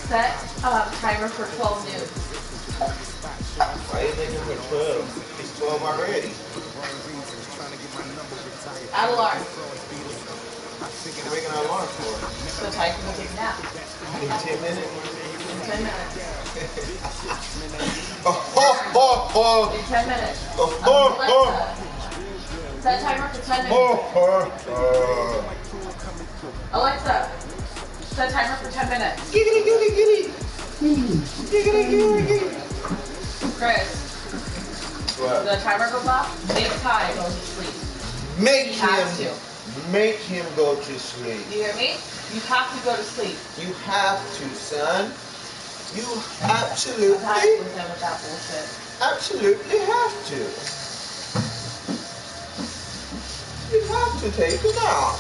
Set timer for 12 noon. Why are you making it 12? It's 12 already. Add alarm. You're making an alarm for it. So I can go take a nap. In 10 minutes? In 10 minutes. In 10 minutes. Alexa, set timer for 10 minutes. Alexa, set timer for 10 minutes. Giggity, giggity, giggity. Giggity, giggity, giggity. Chris, What? the timer goes off, make time go to sleep. Make him go to sleep. You hear me? You have to go to sleep. You have to, son. You absolutely I'm tired with them with that bullshit. Absolutely have to. You have to take it out.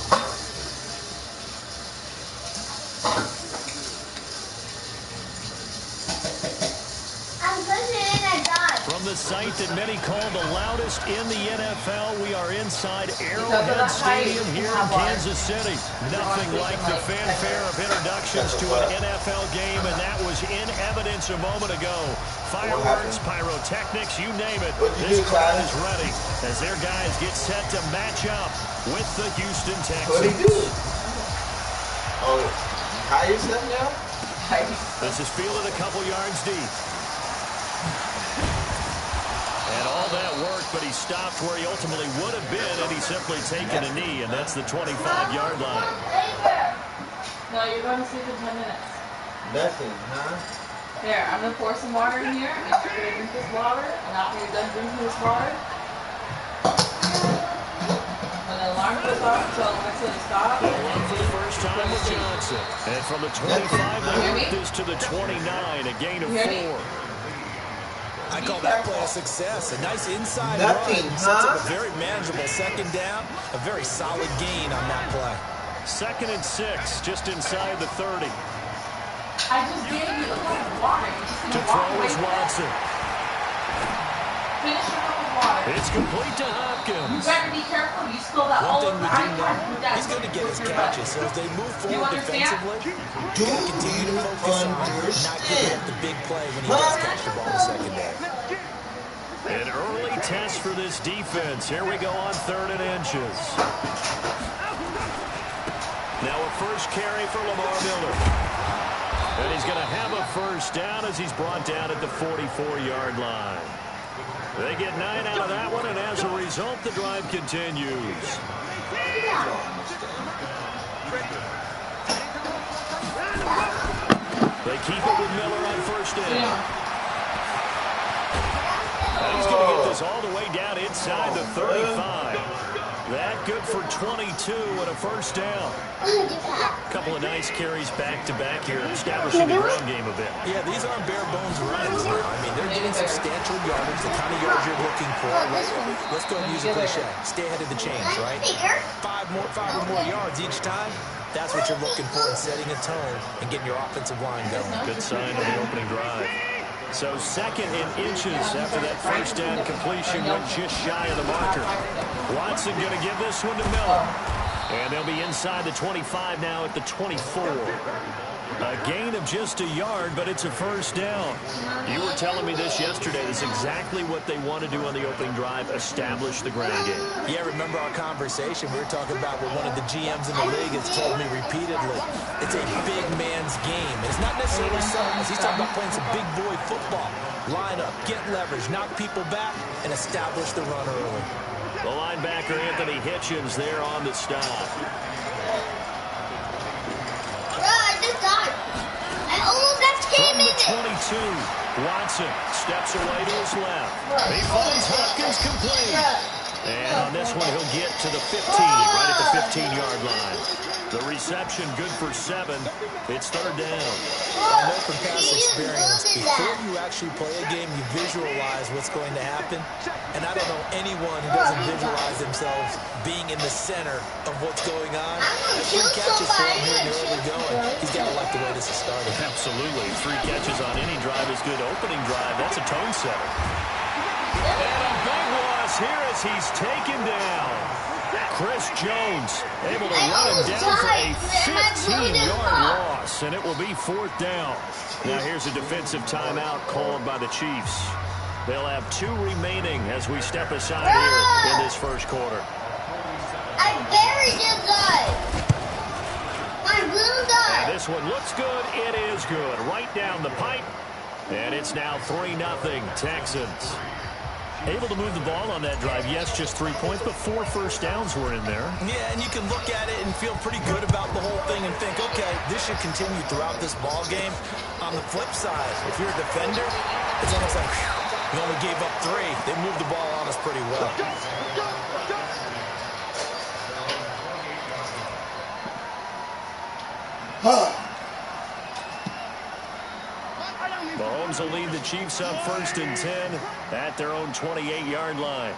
From the site that many call the loudest in the NFL, we are inside Arrowhead Stadium here in Kansas City. Nothing like the fanfare of introductions to an NFL game, and that was in evidence a moment ago. Fireworks, pyrotechnics, you name it. This crowd is ready as their guys get set to match up with the Houston Texans. What did he do? Oh, hire yourself now? This is fielded a couple yards deep. And all that work, but he stopped where he ultimately would have been had he simply taken a knee, and that's the 25-yard line. No, you're going to sleep in 10 minutes. Nothing, huh? Here, I'm going to pour some water in here, and you're going to drink this water, and after you're done drinking this water, when the alarm goes off, so Alexa to stop. Alarm for the first time with Johnson. And from the 25, they moved this to the 29, a gain of 4. I call that play a success. A nice inside Nothing, run. Sets up a very manageable second down. A very solid gain on that play. 2nd and 6, just inside the 30. I just gave you the fucking water. To throw is Watson. Finish your fucking water. It's complete to Hopkins. You better be careful. You spill that all over. He's going to get his catches. So as they move forward defensively, you got to continue to focus on not giving up the big play when he does catch the ball in the secondary. An early test for this defense. Here we go on 3rd and inches. Now a first carry for Lamar Miller. And he's going to have a first down as he's brought down at the 44-yard line. They get 9 out of that one, and as a result, the drive continues. They keep it with Miller on first down. And he's going to get this all the way down inside the 35. That good for 22 and a first down. A couple of nice carries back-to-back here, establishing the ground game a bit. Yeah, these aren't bare-bones runs. I mean, they're getting substantial yardage, the kind of yards you're looking for. Let's go and use a cliche. Stay ahead of the chains, right? 5 or more yards each time. That's what you're looking for in setting a tone and getting your offensive line going. Good sign on the opening drive. So 2nd and inches after that first down completion went just shy of the marker. Watson going to give this one to Miller. And they'll be inside the 25 now at the 24. A gain of just a yard, but it's a first down. You were telling me this yesterday. That's exactly what they want to do on the opening drive, establish the ground game. Yeah, remember our conversation? We were talking about what one of the GMs in the league has told me repeatedly. It's a big man's game. It's not necessarily size. He's talking about playing some big boy football. Line up, get leverage, knock people back, and establish the run early. The linebacker, Anthony Hitchens, there on the stop. From the 22, Watson steps away to his left. He finds Hopkins complete. And on this one, he'll get to the 15, right at the 15-yard line. The reception good for 7. It's 3rd down. I know from past experience, before you actually play a game, you visualize what's going to happen. And I don't know anyone who doesn't visualize themselves being in the center of what's going on. That's 3 catches for him here in the early going. He's got to like the way this is starting. Absolutely. 3 catches on any drive is good. Opening drive, that's a tone setter. And a big loss here as he's taken down. Chris Jones able to run him down for a 15-yard loss, and it will be 4th down. Now here's a defensive timeout called by the Chiefs. They'll have 2 remaining as we step aside here in this first quarter. I buried this guy. My little guy. And this one looks good. It is good. Right down the pipe. And it's now 3-0 Texans. Able to move the ball on that drive. Yes, just 3 points, but 4 first downs were in there. Yeah, and you can look at it and feel pretty good about the whole thing and think, okay, this should continue throughout this ball game. On the flip side, if you're a defender, it's almost like we only gave up 3. They moved the ball on us pretty well. Mahomes will lead the Chiefs up 1st and 10 at their own 28-yard line.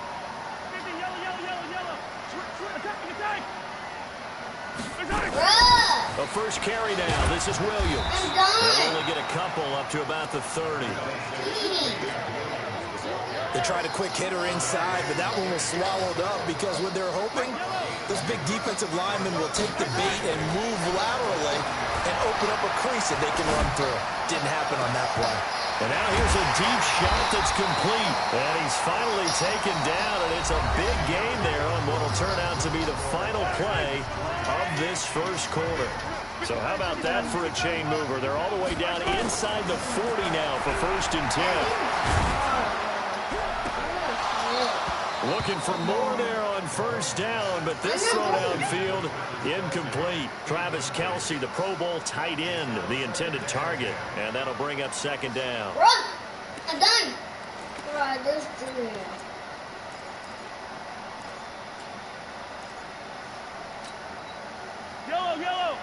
A first carry down. This is Williams. They'll only get a couple up to about the 30. They tried a quick hitter inside, but that one was swallowed up because what they're hoping, this big defensive lineman will take the bait and move laterally and open up a crease that they can run through. Didn't happen on that play. And now here's a deep shot that's complete. And he's finally taken down, and it's a big gain there on what will turn out to be the final play of this first quarter. So how about that for a chain mover? They're all the way down inside the 40 now for 1st and 10. Looking for more there on 1st down, but this throw downfield incomplete. Travis Kelce, the Pro Bowl tight end, the intended target, and that'll bring up 2nd down. Run! I'm done. Right, this thing. Yellow.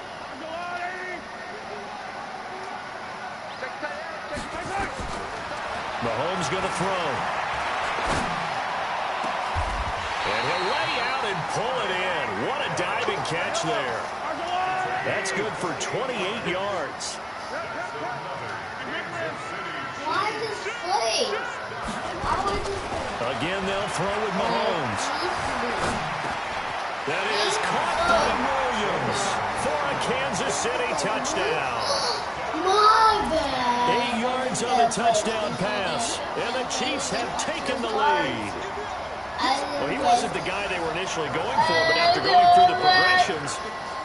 Mahomes going to throw. And he'll lay out and pull it in. What a diving catch there. That's good for 28 yards. Why this play? Again, they'll throw with Mahomes. That is caught by Williams for a Kansas City touchdown. My bad. 8 yards on the touchdown pass. And the Chiefs have taken the lead. Well, he wasn't the guy they were initially going for, but after going through the progressions,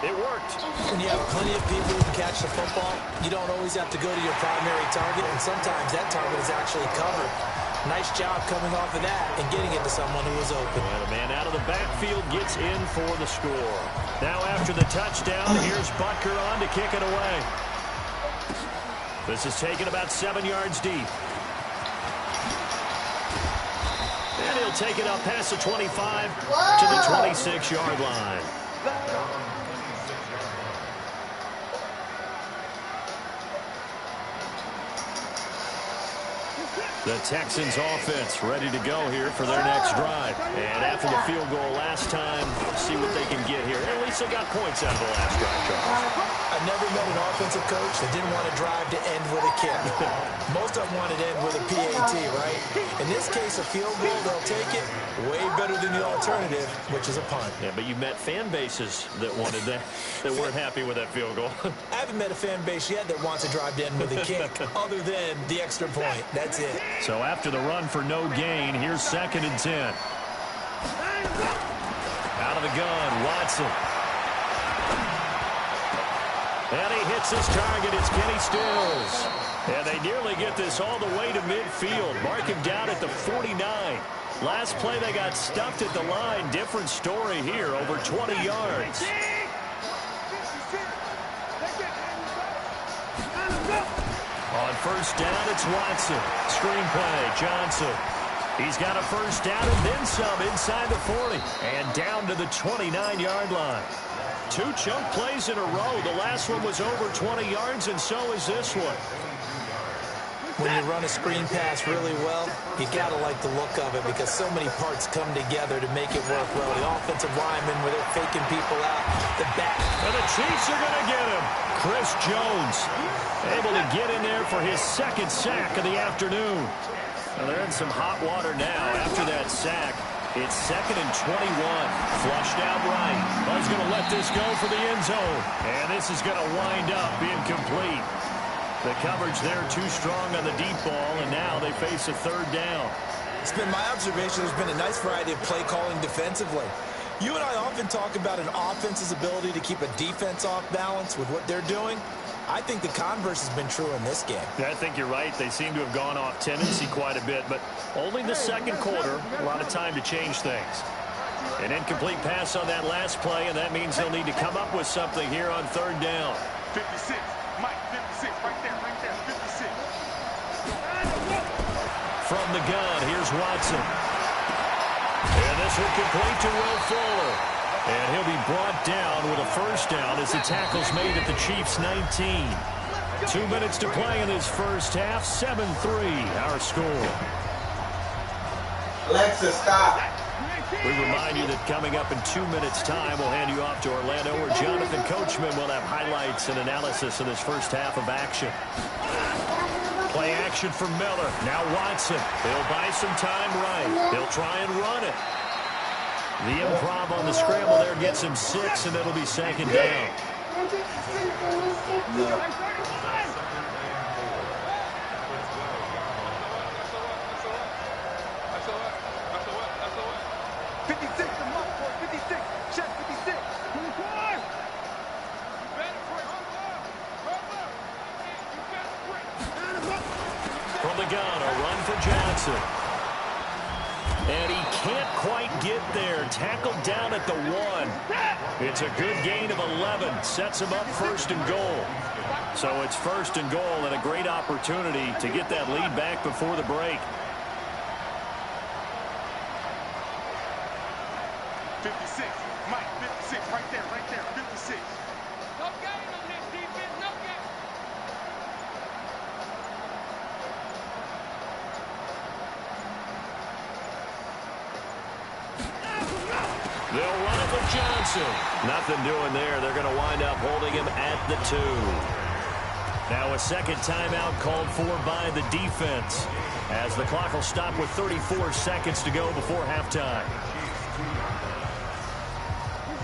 it worked. When you have plenty of people who can catch the football, you don't always have to go to your primary target, and sometimes that target is actually covered. Nice job coming off of that and getting it to someone who was open. And a man out of the backfield gets in for the score. Now after the touchdown, here's Butker on to kick it away. This is taken about 7 yards deep. And he'll take it up past the 25 to the 26-yard line. The Texans offense ready to go here for their next drive. And after the field goal last time, see what they can get here. At least they got points out of the last drive, Charles. I've never met an offensive coach that didn't want to drive to end with a kick. Most of them wanted to end with a PAT, right? In this case, a field goal, they'll take it. Way better than the alternative, which is a punt. Yeah, but you've met fan bases that wanted that, that weren't happy with that field goal. I haven't met a fan base yet that wants to drive to end with a kick, other than the extra point. That's it. So after the run for no gain, here's 2nd and 10. Out of the gun, Watson. And he hits his target. It's Kenny Stills. And they nearly get this all the way to midfield. Mark him down at the 49. Last play, they got stuffed at the line. Different story here, over 20 yards. On 1st down, it's Watson. Screen play, Johnson. He's got a 1st down and then some inside the 40. And down to the 29-yard line. 2 chunk plays in a row. The last one was over 20 yards, and so is this one. When you run a screen pass really well, you got to like the look of it because so many parts come together to make it work well. The offensive linemen, where they're faking people out, the back. And the Chiefs are going to get him. Chris Jones able to get in there for his 2nd sack of the afternoon. Well, they're in some hot water now after that sack. It's 2nd and 21. Flushed out right. Well, he's going to let this go for the end zone. And this is going to wind up incomplete. The coverage there too strong on the deep ball, and now they face a 3rd down. It's been my observation there's been a nice variety of play calling defensively. You and I often talk about an offense's ability to keep a defense off balance with what they're doing. I think the converse has been true in this game. Yeah, I think you're right. They seem to have gone off tendency quite a bit, but only the 2nd quarter. A lot of time to change things. An incomplete pass on that last play, and that means they'll need to come up with something here on 3rd down. 56. Mike, 56. Right there, 56. From the gun, here's Watson. And this will complete to Will Fuller. And he'll be brought down with a 1st down as the tackle's made at the Chiefs' 19. 2 minutes to play in this first half. 7-3, our score. Alexa, stop. We remind you that coming up in 2 minutes' time, we'll hand you off to Orlando, where Jonathan Coachman will have highlights and analysis of this first half of action. Play action for Miller. Now Watson. He'll buy some time right. He'll try and run it. The improv on the scramble there gets him 6, and it'll be 2nd down. From the gun, a run for Johnson. And he can't quite get there. Tackled down at the 1. It's a good gain of 11. Sets him up 1st and goal. So it's 1st and goal, and a great opportunity to get that lead back before the break. 56. Mike, 56. Right there, 56. No game on this defense. No game. They'll run it with Johnson. Nothing doing there. They're going to wind up holding him at the 2. Now a 2nd timeout called for by the defense, as the clock will stop with 34 seconds to go before halftime.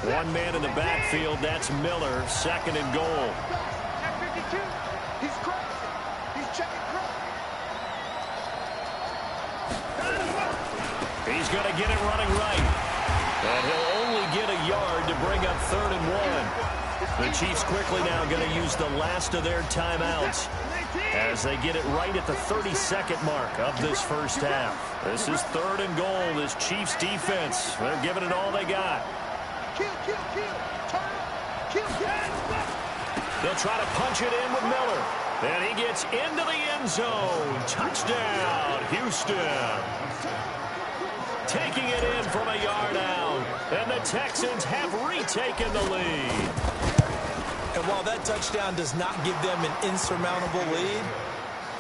One man in the backfield. That's Miller. 2nd and goal. At 52, he's crazy. He's checking crazy. He's going to get it running right. And he'll only get a yard to bring up 3rd and 1. The Chiefs quickly now going to use the last of their timeouts as they get it right at the 32nd mark of this first half. This is 3rd and goal. This Chiefs defense, they're giving it all they got. They'll try to punch it in with Miller. And he gets into the end zone. Touchdown, Houston. Taking it in from a yard out. And the Texans have retaken the lead. And while that touchdown does not give them an insurmountable lead,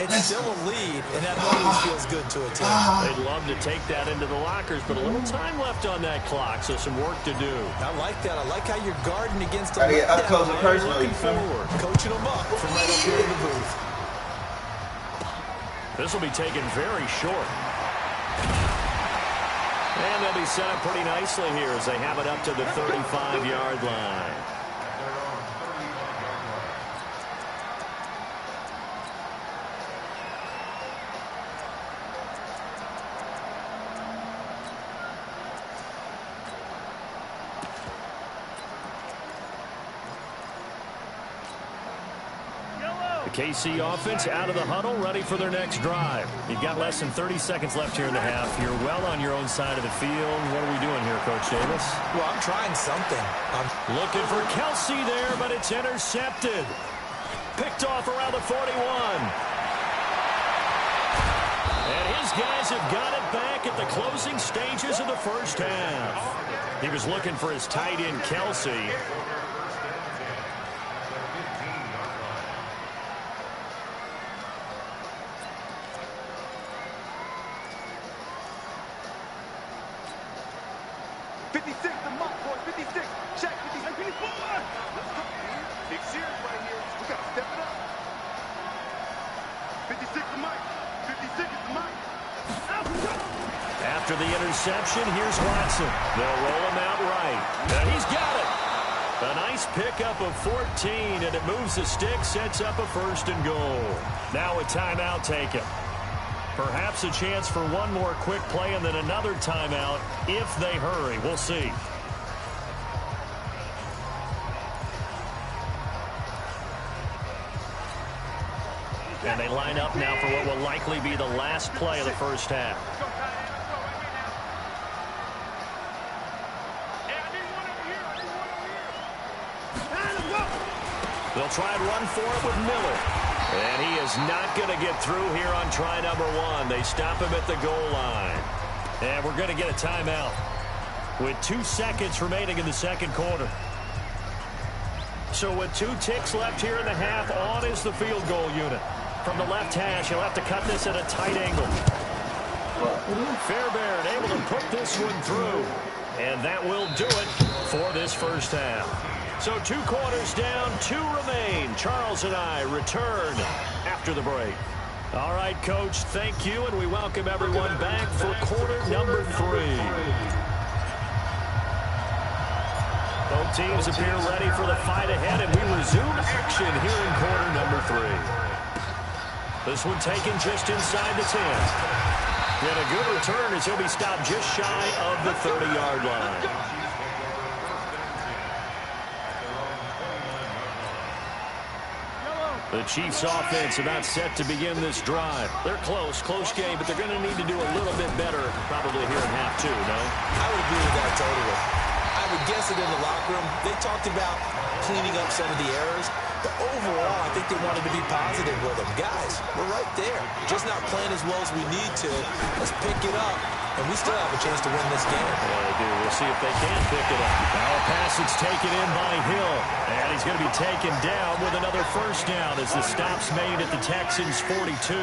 it's still a lead, and that always feels good to a team. They'd love to take that into the lockers, but a little time left on that clock, so some work to do. I like that. I like how you're guarding against a Up close and personal. Looking forward. coaching them up from right up here in the booth. This will be taken very short. And they'll be set up pretty nicely here as they have it up to the 35-yard line. The KC offense out of the huddle, ready for their next drive. You've got less than 30 seconds left here in the half. You're well on your own side of the field. What are we doing here, Coach Davis? Well, I'm trying something. Looking for Kelsey there, but it's intercepted. Picked off around the 41. And his guys have got it back at the closing stages of the first half. He was looking for his tight end, Kelsey. After the interception, here's Watson. They'll roll him out right. And he's got it. A nice pickup of 14, and it moves the stick, sets up a 1st and goal. Now a timeout taken. Perhaps a chance for one more quick play and then another timeout if they hurry. We'll see. And they line up now for what will likely be the last play of the first half. They'll try and run for it with Miller. And he is not going to get through here on try number 1. They stop him at the goal line. And we're going to get a timeout with 2 seconds remaining in the second quarter. So with 2 ticks left here in the half, on is the field goal unit. From the left hash, he'll have to cut this at a tight angle. Fairbairn able to put this one through. And that will do it for this first half. So 2 quarters down, 2 remain. Charles and I return after the break. All right, Coach, thank you, and we welcome everyone back for quarter number 3. Both teams appear ready for the fight ahead, and we resume action here in quarter number 3. This one taken just inside the 10. And a good return as he'll be stopped just shy of the 30-yard line. The Chiefs' offense about set to begin this drive. They're close game, but they're going to need to do a little bit better probably here in half 2, no? I would agree with that totally. I would guess it in the locker room. They talked about cleaning up some of the errors, but overall, I think they wanted to be positive with them. Guys, we're right there. Just not playing as well as we need to. Let's pick it up, and we still have a chance to win this game. Yeah, they do. We'll see if they can pick it up. Now a pass that's taken in by Hill, and he's going to be taken down with another first down as the stop's made at the Texans' 42.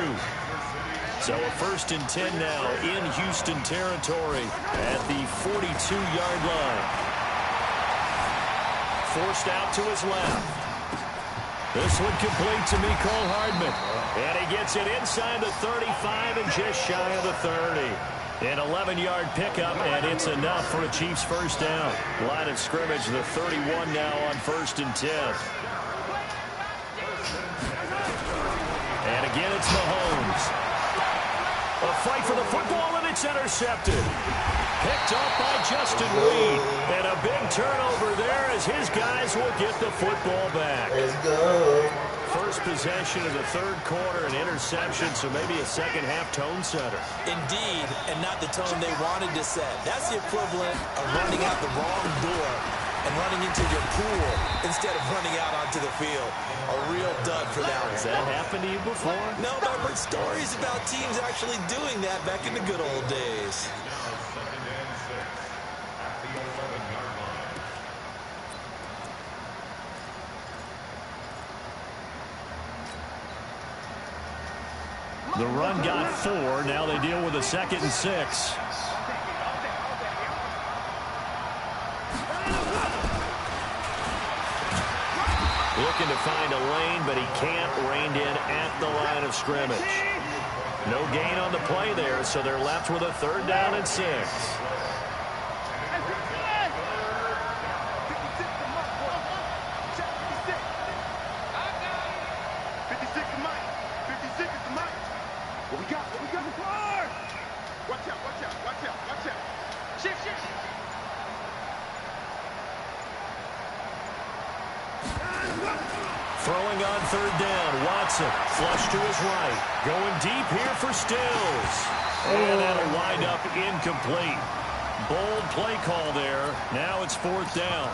So a 1st and 10 now in Houston territory at the 42-yard line. Forced out to his left. This one complete to Mecole Hardman. And he gets it inside the 35 and just shy of the 30. An 11-yard pickup, and it's enough for a Chiefs first down. Line of scrimmage, the 31 now on 1st and 10. And again, it's Mahomes. A fight for the football, and it's intercepted. Picked off by Justin Reed. And a big turnover there as his guys will get the football back. Let's go. First possession of the third quarter, an interception, so maybe a second-half tone setter. Indeed, and not the tone they wanted to set. That's the equivalent of running out the wrong door and running into your pool instead of running out onto the field. A real dud for that one. Has that happened to you before? No, but I've heard stories about teams actually doing that back in the good old days. The run got 4. Now they deal with a 2nd and 6. Looking to find a lane, but he can't. Reined in at the line of scrimmage. No gain on the play there, so they're left with a 3rd down and 6. Throwing on 3rd down, Watson, flush to his right. Going deep here for Stills. And that'll wind up incomplete. Bold play call there. Now it's 4th down.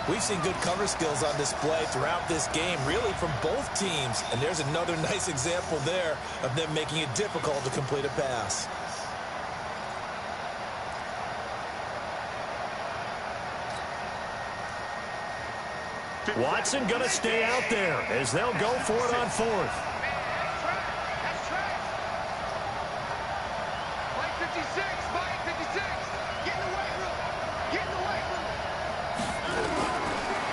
We've seen good cover skills on display throughout this game, really from both teams. And there's another nice example there of them making it difficult to complete a pass. Watson going to stay out there as they'll go for it on 4th.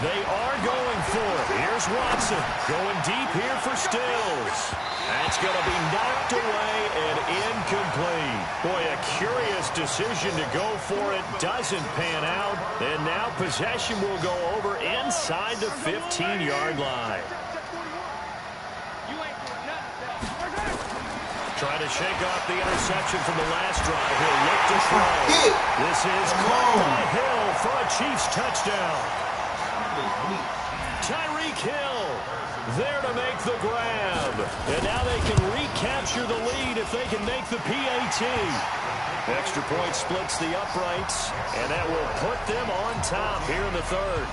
They are going for it. Here's Watson going deep here for Stills. That's going to be knocked away and incomplete. Boy, a curious decision to go for it. Doesn't pan out. And now possession will go over inside the 15-yard line. Trying to shake off the interception from the last drive. He'll look to throw. This is caught by Hill for a Chiefs touchdown. Tyreek Hill there to make the grab. And now they can recapture the lead if they can make the PAT. Extra point splits the uprights, and that will put them on top here in the third.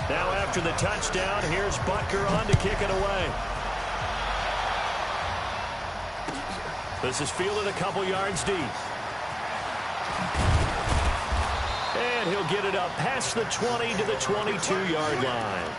Now after the touchdown, here's Butker on to kick it away. This is fielded a couple yards deep. And he'll get it up past the 20 to the 22-yard line.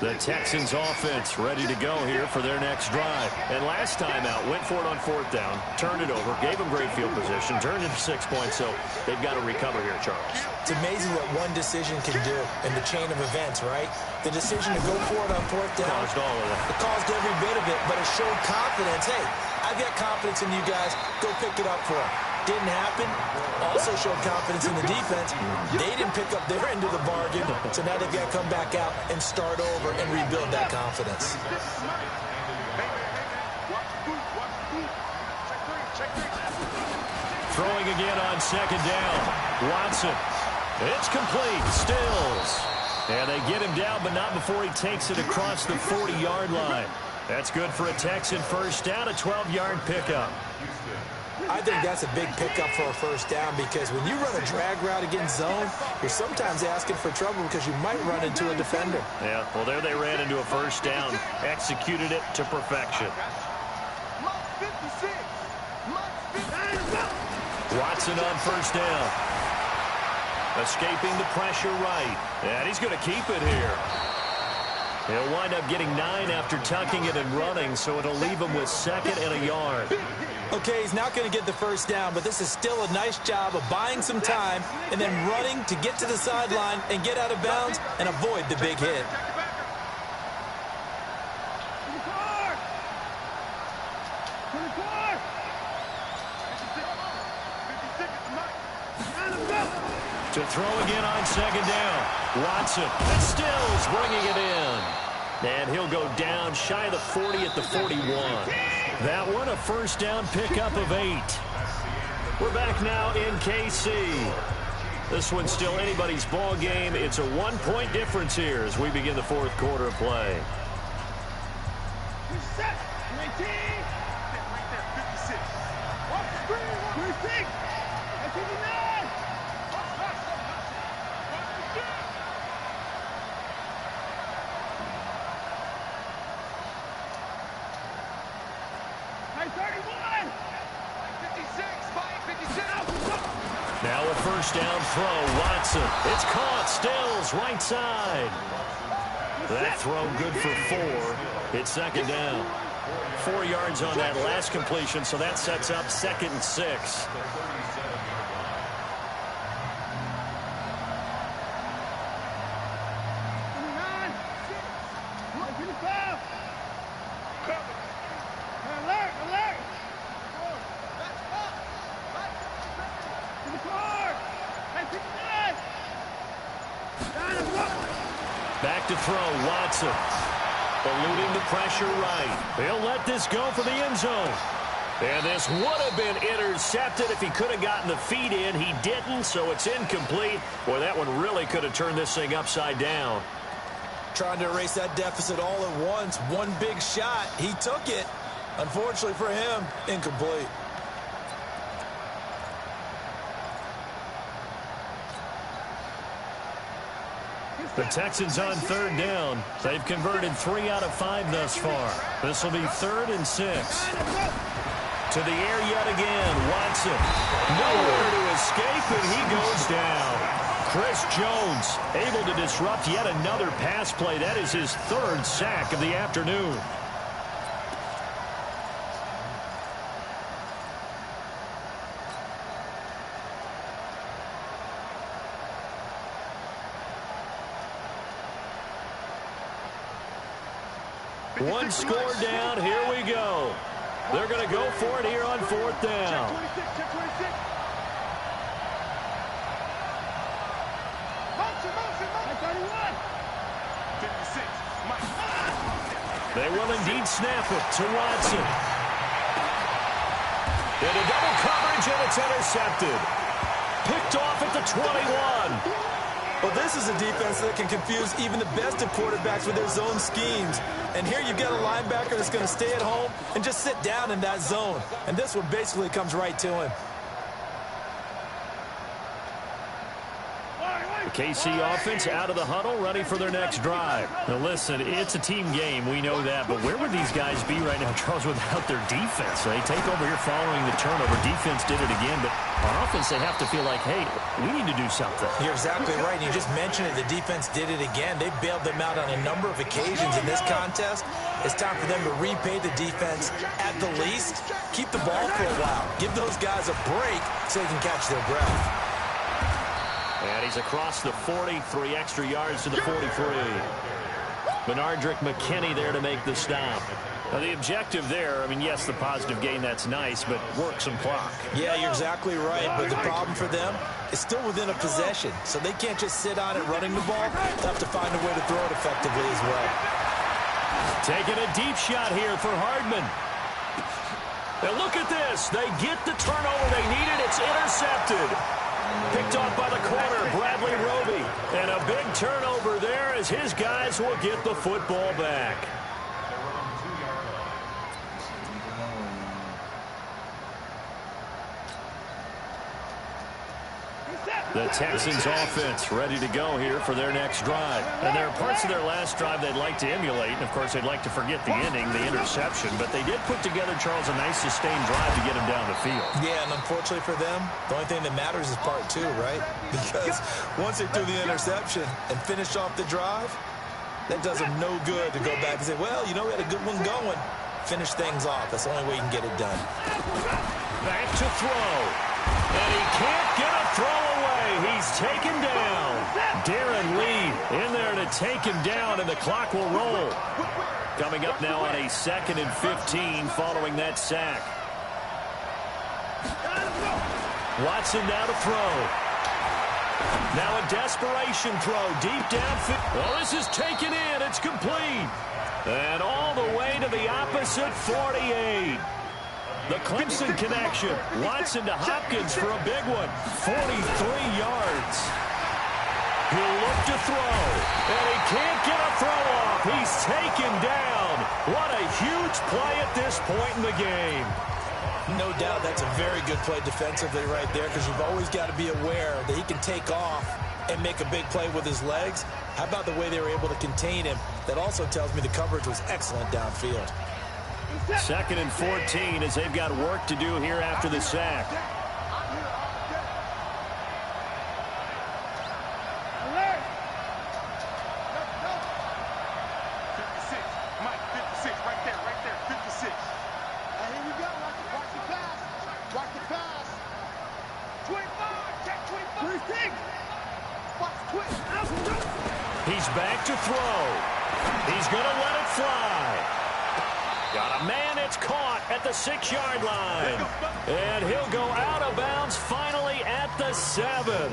The Texans offense ready to go here for their next drive. And last time out, went for it on fourth down, turned it over, gave them great field position, turned it to 6 points, so they've got to recover here, Charles. It's amazing what one decision can do in the chain of events, right? The decision to go for it on fourth down Caused all of that. It caused every bit of it, but it showed confidence. Hey, I've got confidence in you guys. Go pick it up for them. Didn't happen. Also showed confidence in the defense. They didn't pick up their end of the bargain, so now they've got to come back out and start over and rebuild that confidence. Throwing again on second down. Watson. It's complete. Stills. And they get him down, but not before he takes it across the 40-yard line. That's good for a Texan first down, a 12-yard pickup. I think that's a big pickup for a first down because when you run a drag route against zone, you're sometimes asking for trouble because you might run into a defender. Yeah, well, there they ran into a first down, executed it to perfection. Watson on first down. Escaping the pressure right. And he's going to keep it here. He'll wind up getting 9 after tucking it and running, so it'll leave him with 2nd and a yard. Okay, he's not going to get the first down, but this is still a nice job of buying some time and then running to get to the sideline and get out of bounds and avoid the big hit. To throw again on second down. Watson. And Stills bringing it in. And he'll go down shy of the 40 at the 41. That one a first down pickup of 8. We're back now in KC. This one's still anybody's ball game. It's a 1-point difference here as we begin the fourth quarter of play. Now a first down throw. Watson. It's caught. Stills right side. That throw good for 4. It's second down. 4 yards on that last completion, so that sets up 2nd and 6. Back to throw, Watson. Eluding the pressure right. They'll let this go for the end zone. And this would have been intercepted if he could have gotten the feet in. He didn't, so it's incomplete. Boy, that one really could have turned this thing upside down. Trying to erase that deficit all at once. One big shot. He took it. Unfortunately for him, incomplete. The Texans on third down. They've converted 3 out of 5 thus far. This will be 3rd and 6. To the air yet again. Watson. Nowhere to escape, and he goes down. Chris Jones able to disrupt yet another pass play. That is his 3rd sack of the afternoon. One score down. Here we go. They're going to go for it here on 4th down. They will indeed snap it to Watson. Into double coverage, and it's intercepted. Picked off at the 21. Well, this is a defense that can confuse even the best of quarterbacks with their zone schemes. And here you've got a linebacker that's going to stay at home and just sit down in that zone. And this one basically comes right to him. The KC offense out of the huddle, ready for their next drive. Now listen, it's a team game, we know that, but where would these guys be right now, Charles, without their defense? They take over here following the turnover. Defense did it again, but on offense they have to feel like, hey, we need to do something. You're exactly right. You just mentioned it. The defense did it again. They bailed them out on a number of occasions in this contest. It's time for them to repay the defense at the least. Keep the ball for a while. Give those guys a break so they can catch their breath. And he's across the 40, 3 extra yards to the 43. Benardrick McKinney there to make the stop. Now the objective there, I mean, yes, the positive gain, that's nice, but work some clock. Yeah, you're exactly right, but the problem for them is still within a possession, so they can't just sit on it running the ball. They'll have to find a way to throw it effectively as well. Taking a deep shot here for Hardman. Now look at this. They get the turnover they needed. It's intercepted. Picked off by the corner, Bradley Roby. And a big turnover there as his guys will get the football back. The Texans offense ready to go here for their next drive. And there are parts of their last drive they'd like to emulate. And, of course, they'd like to forget the ending, the interception. But they did put together, Charles, a nice sustained drive to get him down the field. Yeah, and unfortunately for them, the only thing that matters is part 2, right? Because once they threw the interception and finished off the drive, that does them no good to go back and say, well, you know, we had a good one going. Finish things off. That's the only way you can get it done. Back to throw. And he can't get a throw away. He's taken down. Darren Lee in there to take him down, and the clock will roll. Coming up now on a 2nd and 15 following that sack. Watson now to throw. Now a desperation throw deep downfield. Well, this is taken in. It's complete. And all the way to the opposite 48. The Clemson connection. Watson to Hopkins for a big one. 43 yards. He'll look to throw. And he can't get a throw off. He's taken down. What a huge play at this point in the game. No doubt that's a very good play defensively right there, because you've always got to be aware that he can take off and make a big play with his legs. How about the way they were able to contain him? That also tells me the coverage was excellent downfield. 2nd and 14 as they've got work to do here after the sack. He's back to throw. He's going to let it fly. Got a man, it's caught at the 6-yard line. And he'll go out of bounds finally at the 7.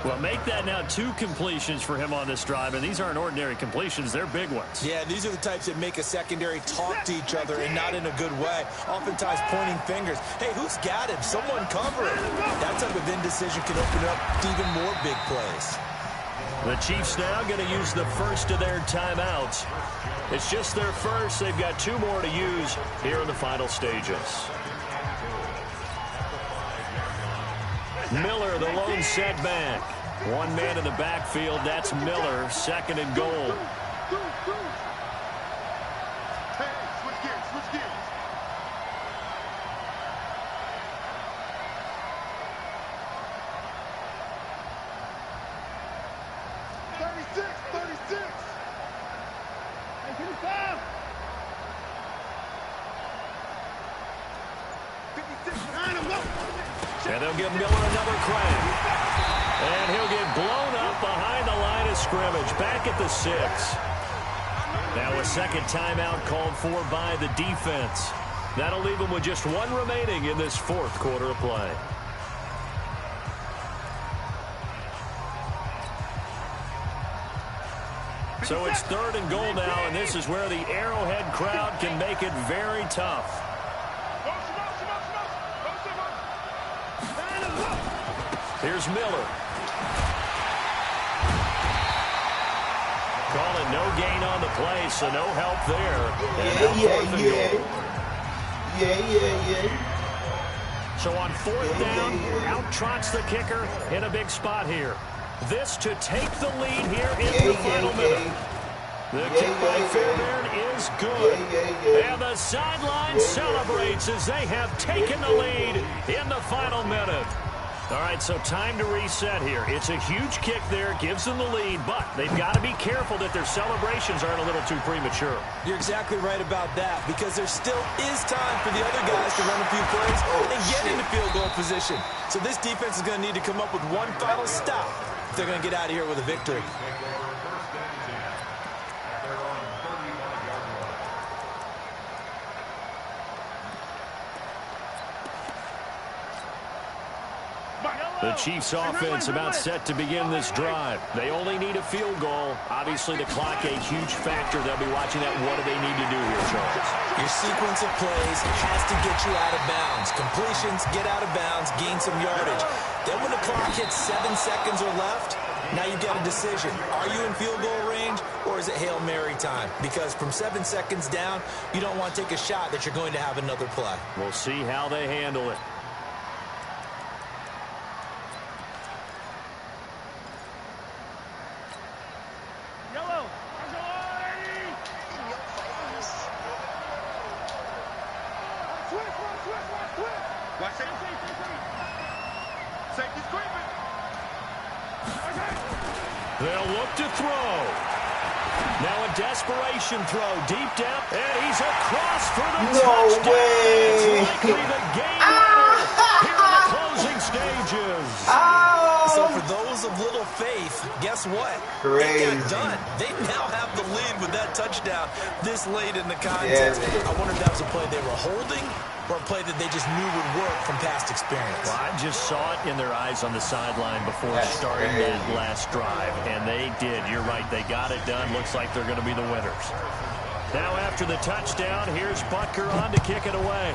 Well, make that now 2 completions for him on this drive, and these aren't ordinary completions. They're big ones. Yeah, these are the types that make a secondary talk to each other, and not in a good way. Oftentimes pointing fingers. Hey, who's got him? Someone cover it. That type of indecision can open up to even more big plays. The Chiefs now going to use the first of their timeouts. It's just their first. They've got 2 more to use here in the final stages. Miller, the lone setback. 1 man in the backfield. That's Miller, 2nd and goal. And they'll give Miller another crank. And he'll get blown up behind the line of scrimmage. Back at the 6. Now a second timeout called for by the defense. That'll leave them with just one remaining in this fourth quarter of play. So it's 3rd and goal now, and this is where the Arrowhead crowd can make it very tough. Here's Miller. Calling no gain on the play, so no help there. So on 4th down, out trots the kicker in a big spot here. This to take the lead here in the final minute. The kick by Fairbairn is good. And the sideline celebrates as they have taken the lead in the final minute. All right, so time to reset here. It's a huge kick there, gives them the lead, but they've got to be careful that their celebrations aren't a little too premature. You're exactly right about that, because there still is time for the other guys to run a few plays and get into field goal position. So this defense is going to need to come up with one final stop if they're going to get out of here with a victory. The Chiefs' offense about set to begin this drive. They only need a field goal. Obviously, the clock a huge factor. They'll be watching that. What do they need to do here, Charles? Your sequence of plays has to get you out of bounds. Completions, get out of bounds, gain some yardage. Then when the clock hits 7 seconds or left, now you've got a decision. Are you in field goal range, or is it Hail Mary time? Because from 7 seconds down, you don't want to take a shot that you're going to have another play. We'll see how they handle it. They'll look to throw. Now a desperation throw deep down, and he's across for the touchdown. No way! It's likely the game winner here in the closing stages. So for those of little faith, guess what? Crazy. It got done. They now have the lead with that touchdown this late in the contest. I wonder if that was a play they were holding or a play that they just knew would work from past experience. Well, I just saw it in their eyes on the sideline before starting the last drive, and they did. You're right. They got it done. Looks like they're going to be the winners. Now after the touchdown, here's Butker on to kick it away.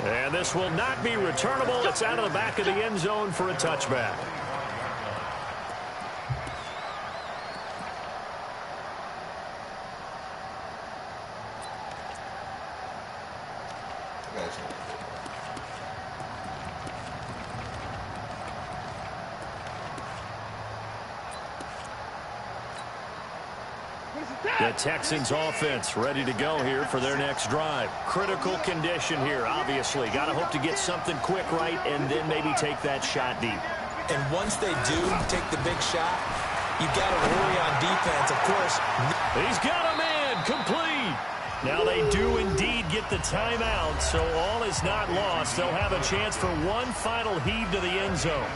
And this will not be returnable. It's out of the back of the end zone for a touchback. The Texans offense ready to go here for their next drive. Critical condition here, obviously. Got to hope to get something quick right and then maybe take that shot deep. And once they do take the big shot, you've got to worry on defense, of course. He's got a man complete. Now they do indeed get the timeout, so all is not lost. They'll have a chance for one final heave to the end zone.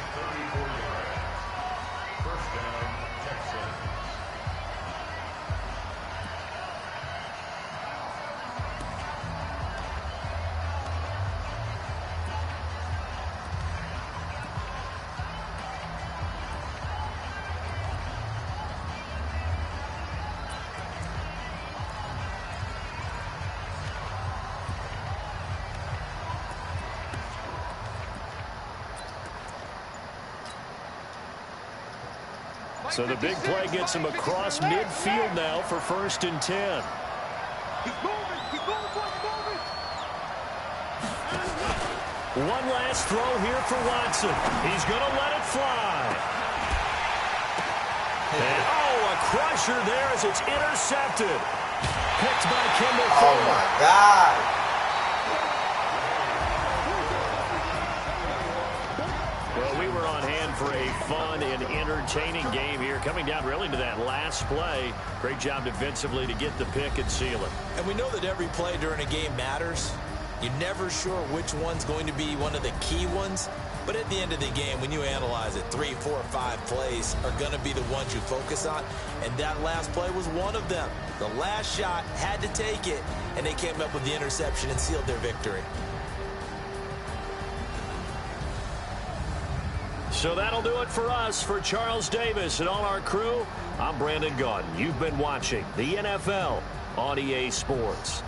So the big play gets him across midfield now for 1st and 10. One last throw here for Watson. He's going to let it fly. And, a crusher there as it's intercepted. Picked by Kendall Fuller. Oh, my God. Well, we were on hand for a fun and entertaining game here. Coming down really to that last play. Great job defensively to get the pick and seal it. And we know that every play during a game matters. You're never sure which one's going to be one of the key ones. But at the end of the game, when you analyze it, 3, 4, 5 plays are going to be the ones you focus on, and that last play was one of them. The last shot had to take it, and they came up with the interception and sealed their victory. So that'll do it for us. For Charles Davis and all our crew, I'm Brandon Gaudin. You've been watching the NFL on EA Sports.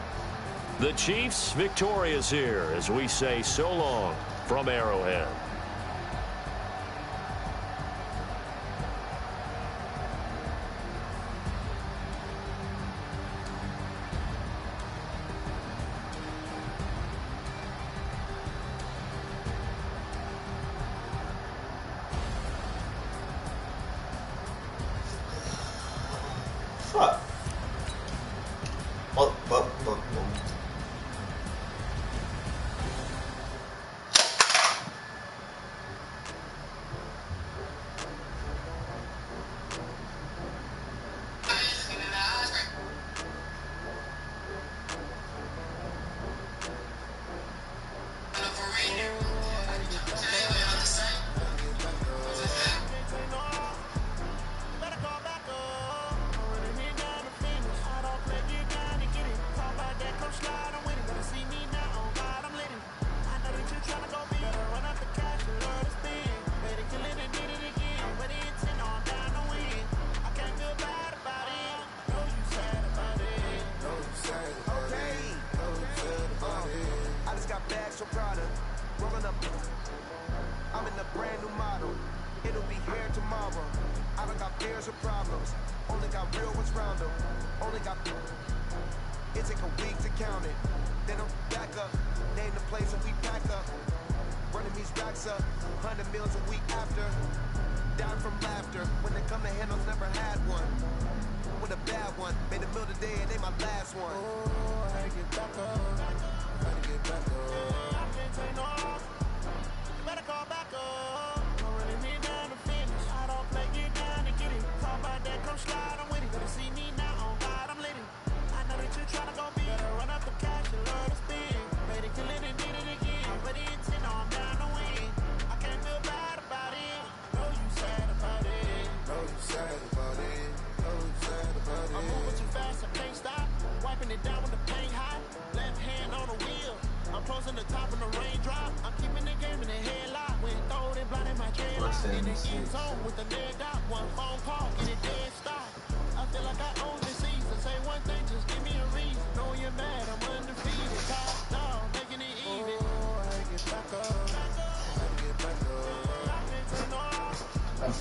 The Chiefs victorious here as we say so long from Arrowhead. Fuck. Oh.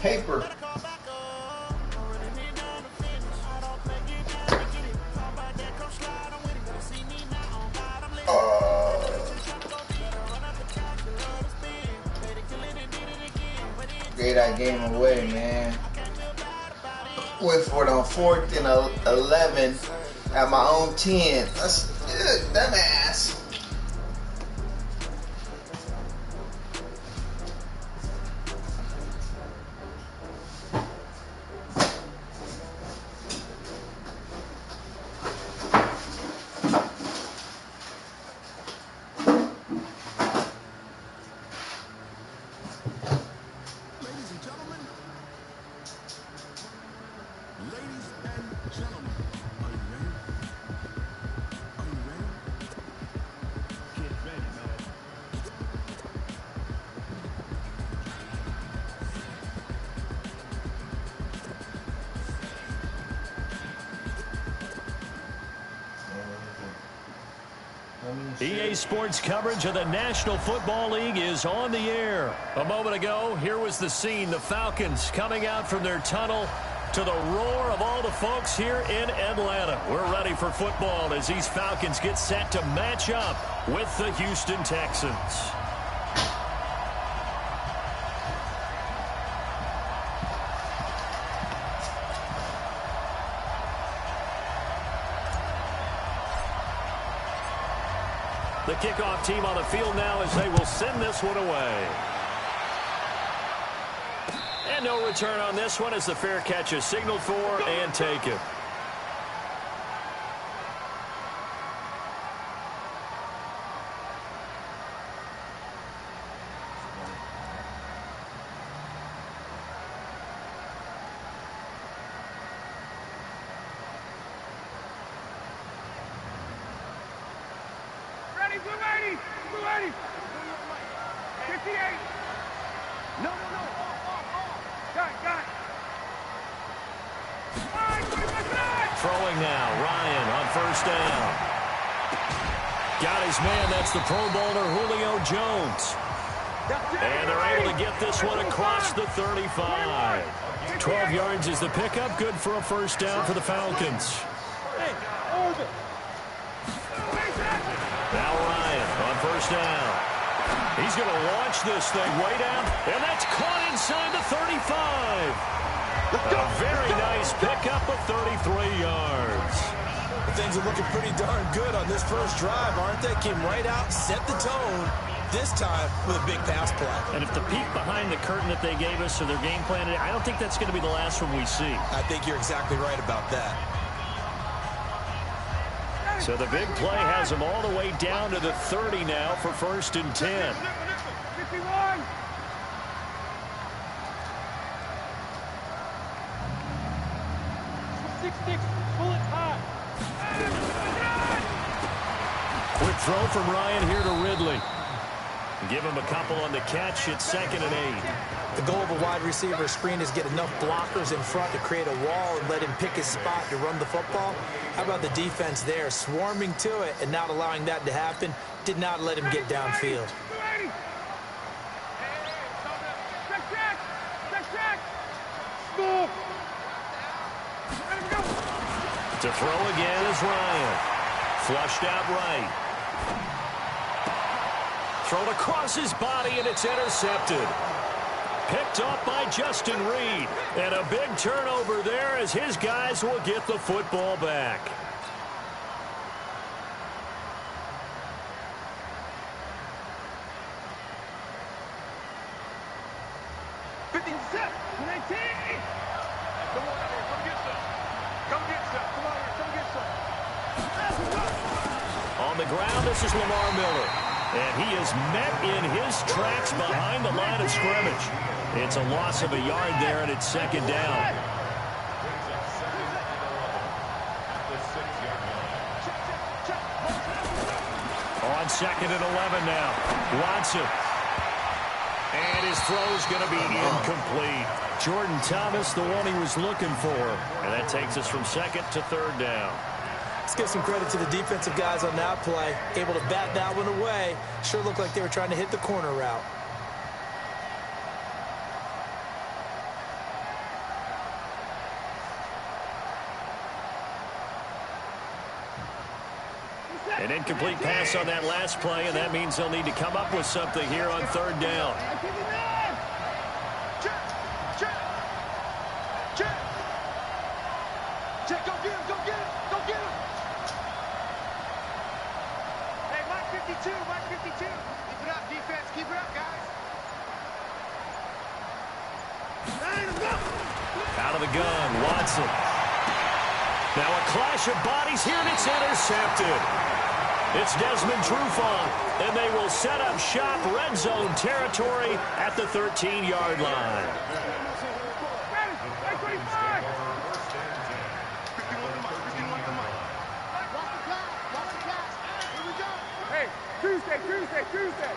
Paper. Gave that game away, man. Went for it on 4th and 11 at my own 10. That's good, dumbass. EA Sports coverage of the National Football League is on the air. A moment ago, here was the scene. The Falcons coming out from their tunnel to the roar of all the folks here in Atlanta. We're ready for football as these Falcons get set to match up with the Houston Texans. The kickoff team on the field now as they will send this one away. And no return on this one as the fair catch is signaled for and taken. 280. 58. No. Got it. Throwing now, Ryan on first down. Got his man, that's the Pro Bowler Julio Jones. And they're able to get this one across the 35. 12 yards is the pickup, good for a first down for the Falcons. Now Ryan on first down. He's going to launch this thing way down, and that's caught inside the 35. A very nice pickup of 33 yards. Things are looking pretty darn good on this first drive, aren't they? Came right out, set the tone, this time with a big pass play. And if the peek behind the curtain that they gave us or their game plan, I don't think that's going to be the last one we see. I think you're exactly right about that. So the big play has them all the way down to the 30 now for first and 10. 51. Quick throw from Ryan here to Ridley. Give him a couple on the catch. It's 2nd and 8. The goal of a wide receiver screen is get enough blockers in front to create a wall and let him pick his spot to run the football. How about the defense there, swarming to it and not allowing that to happen? Did not let him get downfield. To throw again is Ryan. Flushed out right. Thrown across his body, and it's intercepted. Picked up by Justin Reed. And a big turnover there as his guys will get the football back. On the ground, this is Lamar Miller. And he is met in his tracks behind the line of scrimmage. It's a loss of a yard there, and it's 2nd down. On 2nd and 11 now. Watson. And his throw's going to be incomplete. Jordan Thomas, the one he was looking for. And that takes us from 2nd to 3rd down. Let's give some credit to the defensive guys on that play. Able to bat that one away. Sure looked like they were trying to hit the corner route. An incomplete pass on that last play, and that means they'll need to come up with something here on 3rd down. Out of the gun, Watson. Now a clash of bodies here, and it's intercepted. It's Desmond Trufant, and they will set up shop red zone territory at the 13-yard line. Tuesday.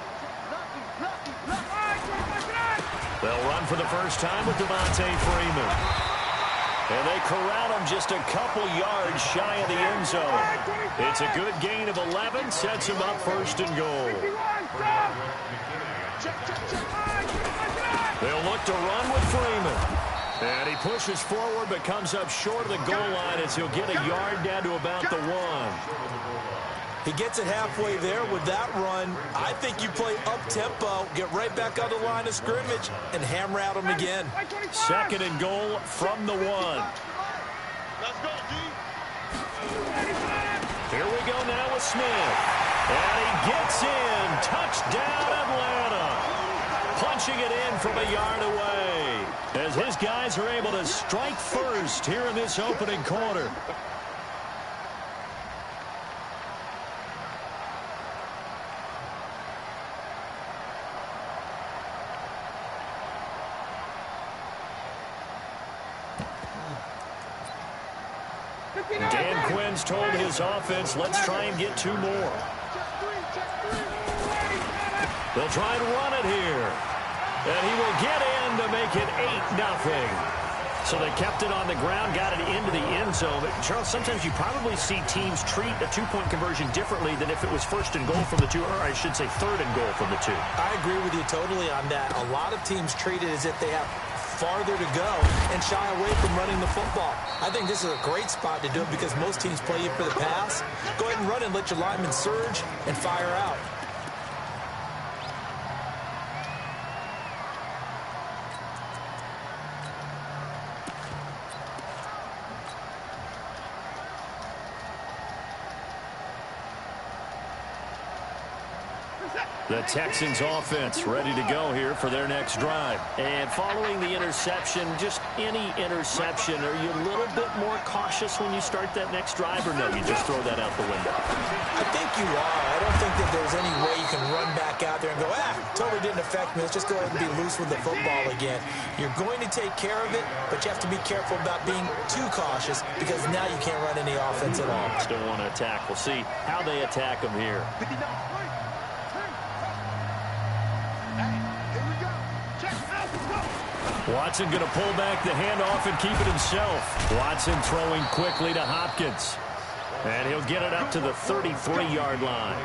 They'll run for the first time with Devontae Freeman. And they corral him just a couple yards shy of the end zone. It's a good gain of 11, sets him up 1st and goal. They'll look to run with Freeman. And he pushes forward but comes up short of the goal line as he'll get a yard down to about the 1. He gets it halfway there with that run. I think you play up-tempo, get right back on the line of scrimmage, and hammer at him again. 2nd and goal from the 1. Let's go, D. Here we go now with Smith. And he gets in. Touchdown, Atlanta. Punching it in from a yard away. As his guys are able to strike first here in this opening quarter. Dan Quinn's told his offense, let's try and get 2 more. They'll try and run it here. And he will get in to make it 8-0. So they kept it on the ground, got it into the end zone. But, Charles, sometimes you probably see teams treat a two-point conversion differently than if it was first and goal from the two, or I should say third and goal from the two. I agree with you totally on that. A lot of teams treat it as if they have farther to go and shy away from running the football. I think this is a great spot to do it because most teams play you for the pass. Go ahead and run and let your linemen surge and fire out. The Texans offense ready to go here for their next drive. And following the interception, just any interception, are you a little bit more cautious when you start that next drive, or no, you just throw that out the window? I think you are. I don't think that there's any way you can run back out there and go, totally didn't affect me. Let's just go ahead and be loose with the football again. You're going to take care of it, but you have to be careful about being too cautious because now you can't run any offense at all. Still want to attack. We'll see how they attack them here. Watson going to pull back the handoff and keep it himself. Watson throwing quickly to Hopkins. And he'll get it up to the 33-yard line.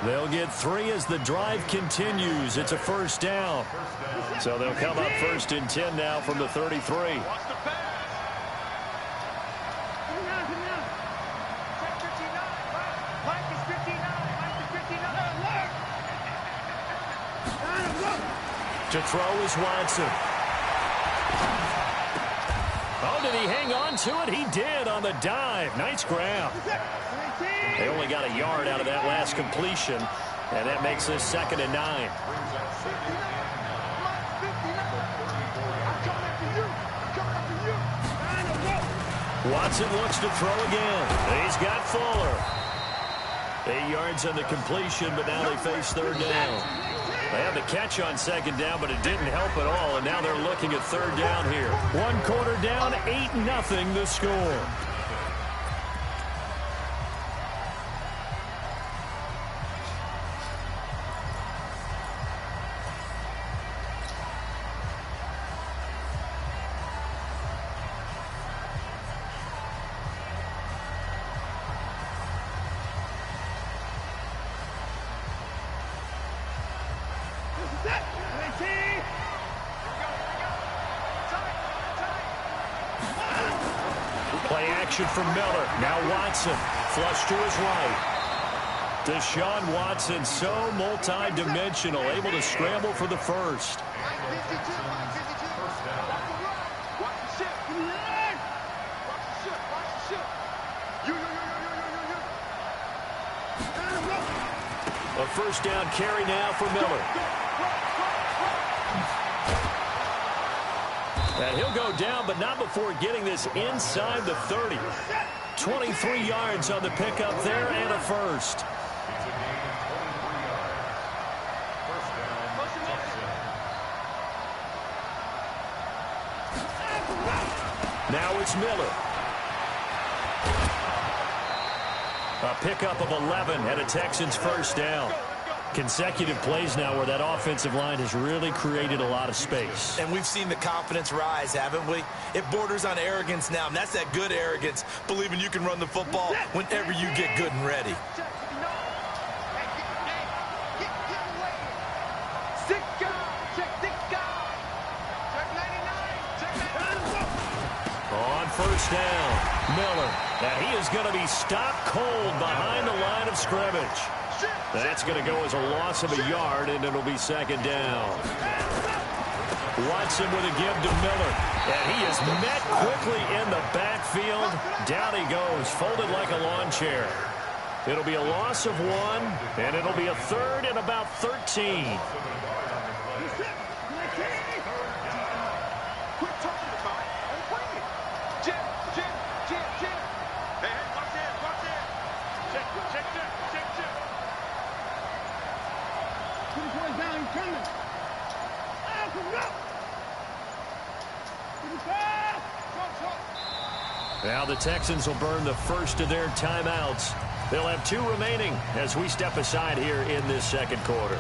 They'll get 3 as the drive continues. It's a first down. So they'll come up 1st and 10 now from the 33. To throw is Watson. Oh, did he hang on to it? He did on the dive. Nice grab. They only got a yard out of that last completion, and that makes this 2nd and 9. Watson looks to throw again. He's got Fuller. 8 yards on the completion, but now they face 3rd down. They had the catch on 2nd down, but it didn't help at all, and now they're looking at 3rd down here. 1 quarter down, 8-0 the score. Play action from Miller. Now Watson. Flush to his right. Deshaun Watson, so multi-dimensional, able to scramble for the first. A first down carry now for Miller. And he'll go down, but not before getting this inside the 30. 23 yards on the pickup there and a first. Now it's Miller. A pickup of 11 and a Texans first down. Consecutive plays now where that offensive line has really created a lot of space. And we've seen the confidence rise, haven't we? It borders on arrogance now, and that's that good arrogance, believing you can run the football whenever you get good and ready. On first down, Miller. Now he is going to be stopped cold behind the line of scrimmage. That's going to go as a loss of a yard, and it'll be 2nd down. Watson with a give to Miller. And he is met quickly in the backfield. Down he goes, folded like a lawn chair. It'll be a loss of 1, and it'll be a 3rd and about 13. Now the Texans will burn the first of their timeouts. They'll have 2 remaining as we step aside here in this 2nd quarter.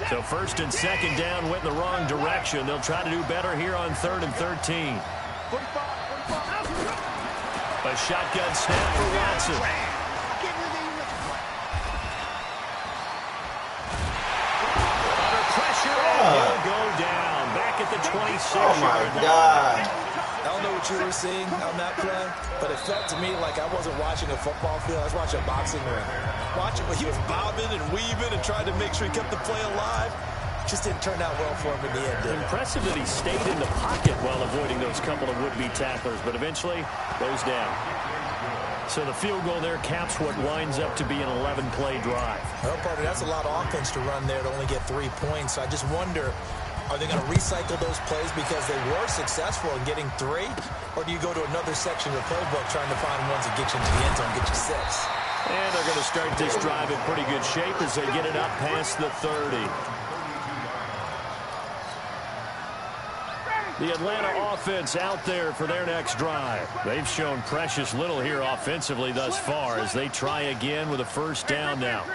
So first and second down went in the wrong direction. They'll try to do better here on 3rd and 13. A shotgun snap for Watson. Under pressure, and he'll go down. Back at the 26. Oh, my God. I don't know what you were seeing on that play, but it felt to me like I wasn't watching a football field. I was watching a boxing ring. Watching when he was bobbing and weaving and trying to make sure he kept the play alive. Just didn't turn out well for him in the end, did it? Impressive that he stayed in the pocket while avoiding those couple of would-be tacklers, but eventually goes down. So the field goal there caps what winds up to be an 11-play drive. Well, partner, that's a lot of offense to run there to only get 3 points. So I just wonder, are they going to recycle those plays because they were successful in getting 3? Or do you go to another section of the playbook trying to find ones that get you into the end zone, get you 6? And they're going to start this drive in pretty good shape as they get it up past the 30. The Atlanta offense out there for their next drive. They've shown precious little here offensively thus far as they try again with a first down now.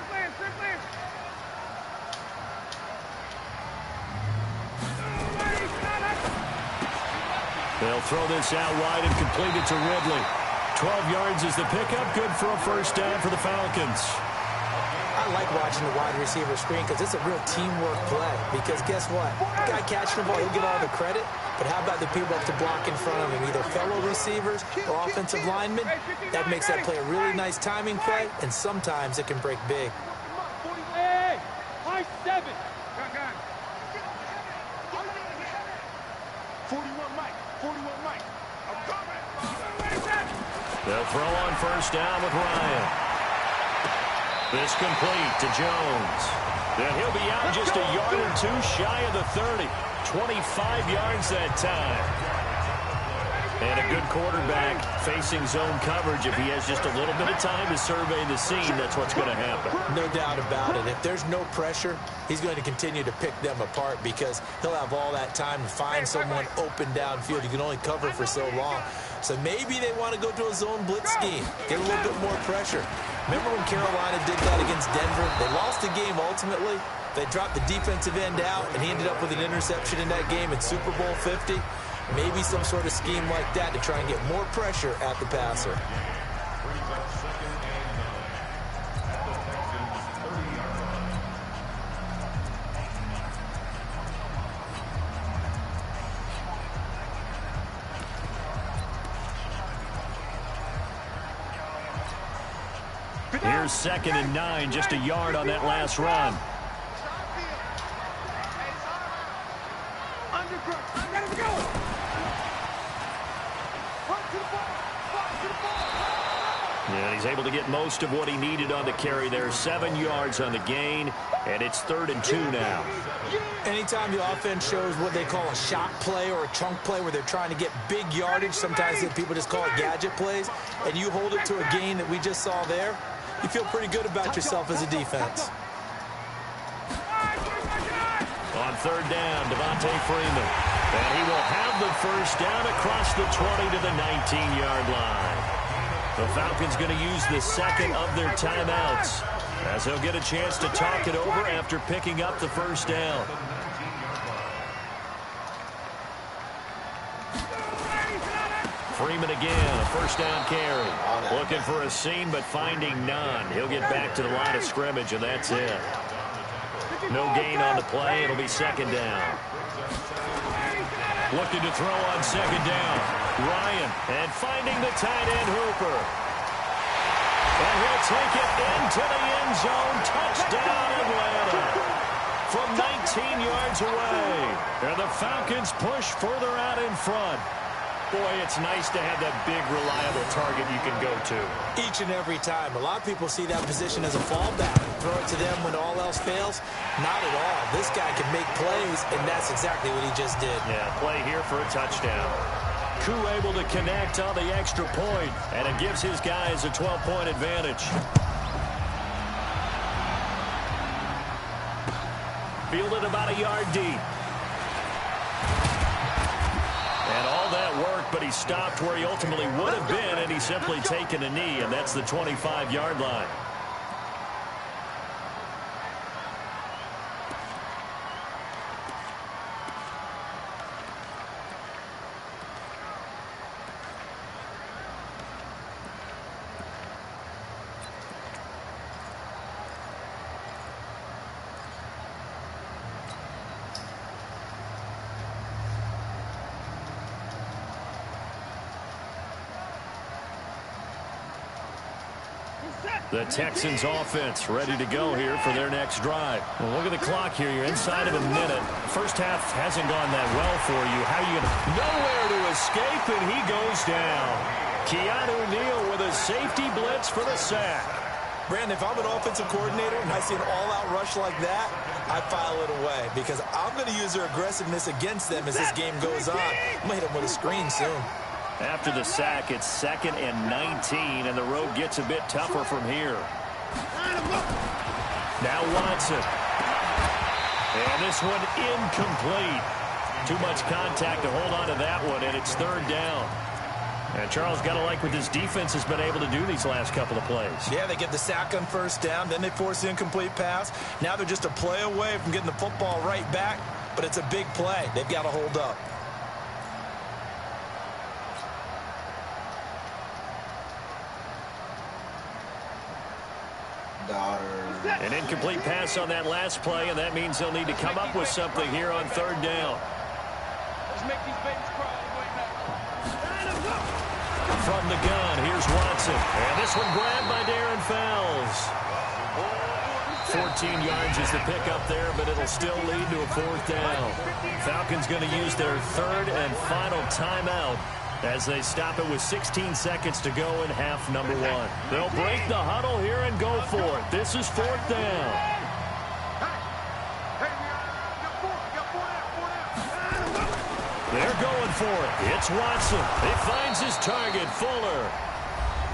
They'll throw this out wide and complete it to Ridley. 12 yards is the pickup. Good for a first down for the Falcons. I like watching the wide receiver screen because it's a real teamwork play. Because guess what? The guy catching the ball, he'll get all the credit. But how about the people up to block in front of him, either fellow receivers or offensive linemen? That makes that play a really nice timing play, and sometimes it can break big. Hey, high 7. 41 Mike. 41 Mike. I'm coming. They'll throw on first down with Ryan. This complete to Jones. Then he'll be out just a yard or 2 shy of the 30. 25 yards that time. And a good quarterback facing zone coverage. If he has just a little bit of time to survey the scene, that's what's going to happen. No doubt about it. If there's no pressure, he's going to continue to pick them apart because he'll have all that time to find someone open downfield. You can only cover for so long. So maybe they want to go to a zone blitz scheme, get a little bit more pressure. Remember when Carolina did that against Denver? They lost the game ultimately. They dropped the defensive end out, and he ended up with an interception in that game in Super Bowl 50. Maybe some sort of scheme like that to try and get more pressure at the passer. Here's 2nd and 9, just a yard on that last run. And he's able to get most of what he needed on the carry there. 7 yards on the gain, and it's 3rd and 2 now. Anytime the offense shows what they call a shot play or a chunk play where they're trying to get big yardage, sometimes people just call it gadget plays, and you hold it to a gain that we just saw there, you feel pretty good about yourself as a defense. On 3rd down, Devontae Freeman. And he will have the first down across the 20 to the 19-yard line. The Falcons going to use the second of their timeouts as they'll get a chance to talk it over after picking up the first down. Freeman again, a first down carry. Looking for a seam, but finding none. He'll get back to the line of scrimmage, and that's it. No gain on the play. It'll be 2nd down. Looking to throw on 2nd down. Ryan, and finding the tight end Hooper. And he'll take it into the end zone. Touchdown, Atlanta. From 19 yards away. And the Falcons push further out in front. Boy, it's nice to have that big, reliable target you can go to. Each and every time. A lot of people see that position as a fallback. Throw it to them when all else fails. Not at all. This guy can make plays, and that's exactly what he just did. Yeah, play here for a touchdown. Koo able to connect on the extra point, and it gives his guys a 12-point advantage. Fielded about a yard deep. And all that work, but he stopped where he ultimately would have been, and he's simply taken a knee, and that's the 25-yard line. The Texans offense ready to go here for their next drive. Well, look at the clock here. You're inside of a minute. First half hasn't gone that well for you. How are you going to... Nowhere to escape, and he goes down. Keanu Neal with a safety blitz for the sack. Brandon, if I'm an offensive coordinator and I see an all-out rush like that, I file it away because I'm going to use their aggressiveness against them as this game goes on. I'm going to hit them with a screen soon. After the sack, it's 2nd and 19, and the road gets a bit tougher from here. Now Watson. And this one incomplete. Too much contact to hold on to that one, and it's 3rd down. And Charles, got to like what this defense has been able to do these last couple of plays. Yeah, they get the sack on 1st down, then they force the incomplete pass. Now they're just a play away from getting the football right back, but it's a big play. They've got to hold up. An incomplete pass on that last play, and that means they'll need to come up with something here on 3rd down. Let's make these babies crawl all the way back. From the gun, here's Watson. And this one grabbed by Darren Fells. 14 yards is the pickup there, but it'll still lead to a 4th down. Falcons going to use their 3rd and final timeout as they stop it with 16 seconds to go in half number 1. They'll break the huddle here and go for it. This is 4th down. They're going for it. It's Watson. He finds his target, Fuller.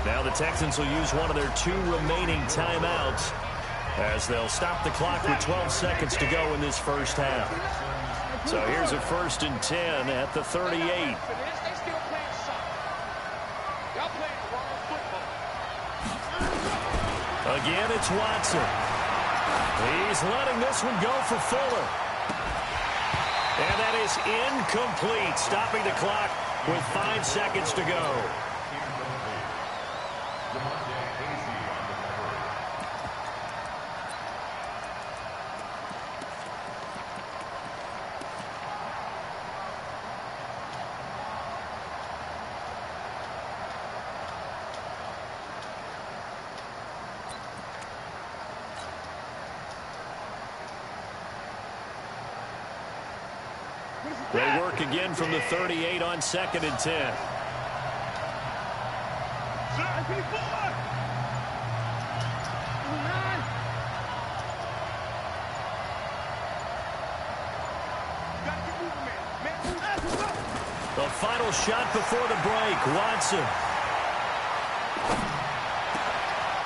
Now the Texans will use one of their 2 remaining timeouts as they'll stop the clock with 12 seconds to go in this first half. So here's a 1st and 10 at the 38. Again, it's Watson. He's letting this one go for Fuller. And that is incomplete, stopping the clock with 5 seconds to go. They work again from the 38 on 2nd and 10. The final shot before the break, Watson.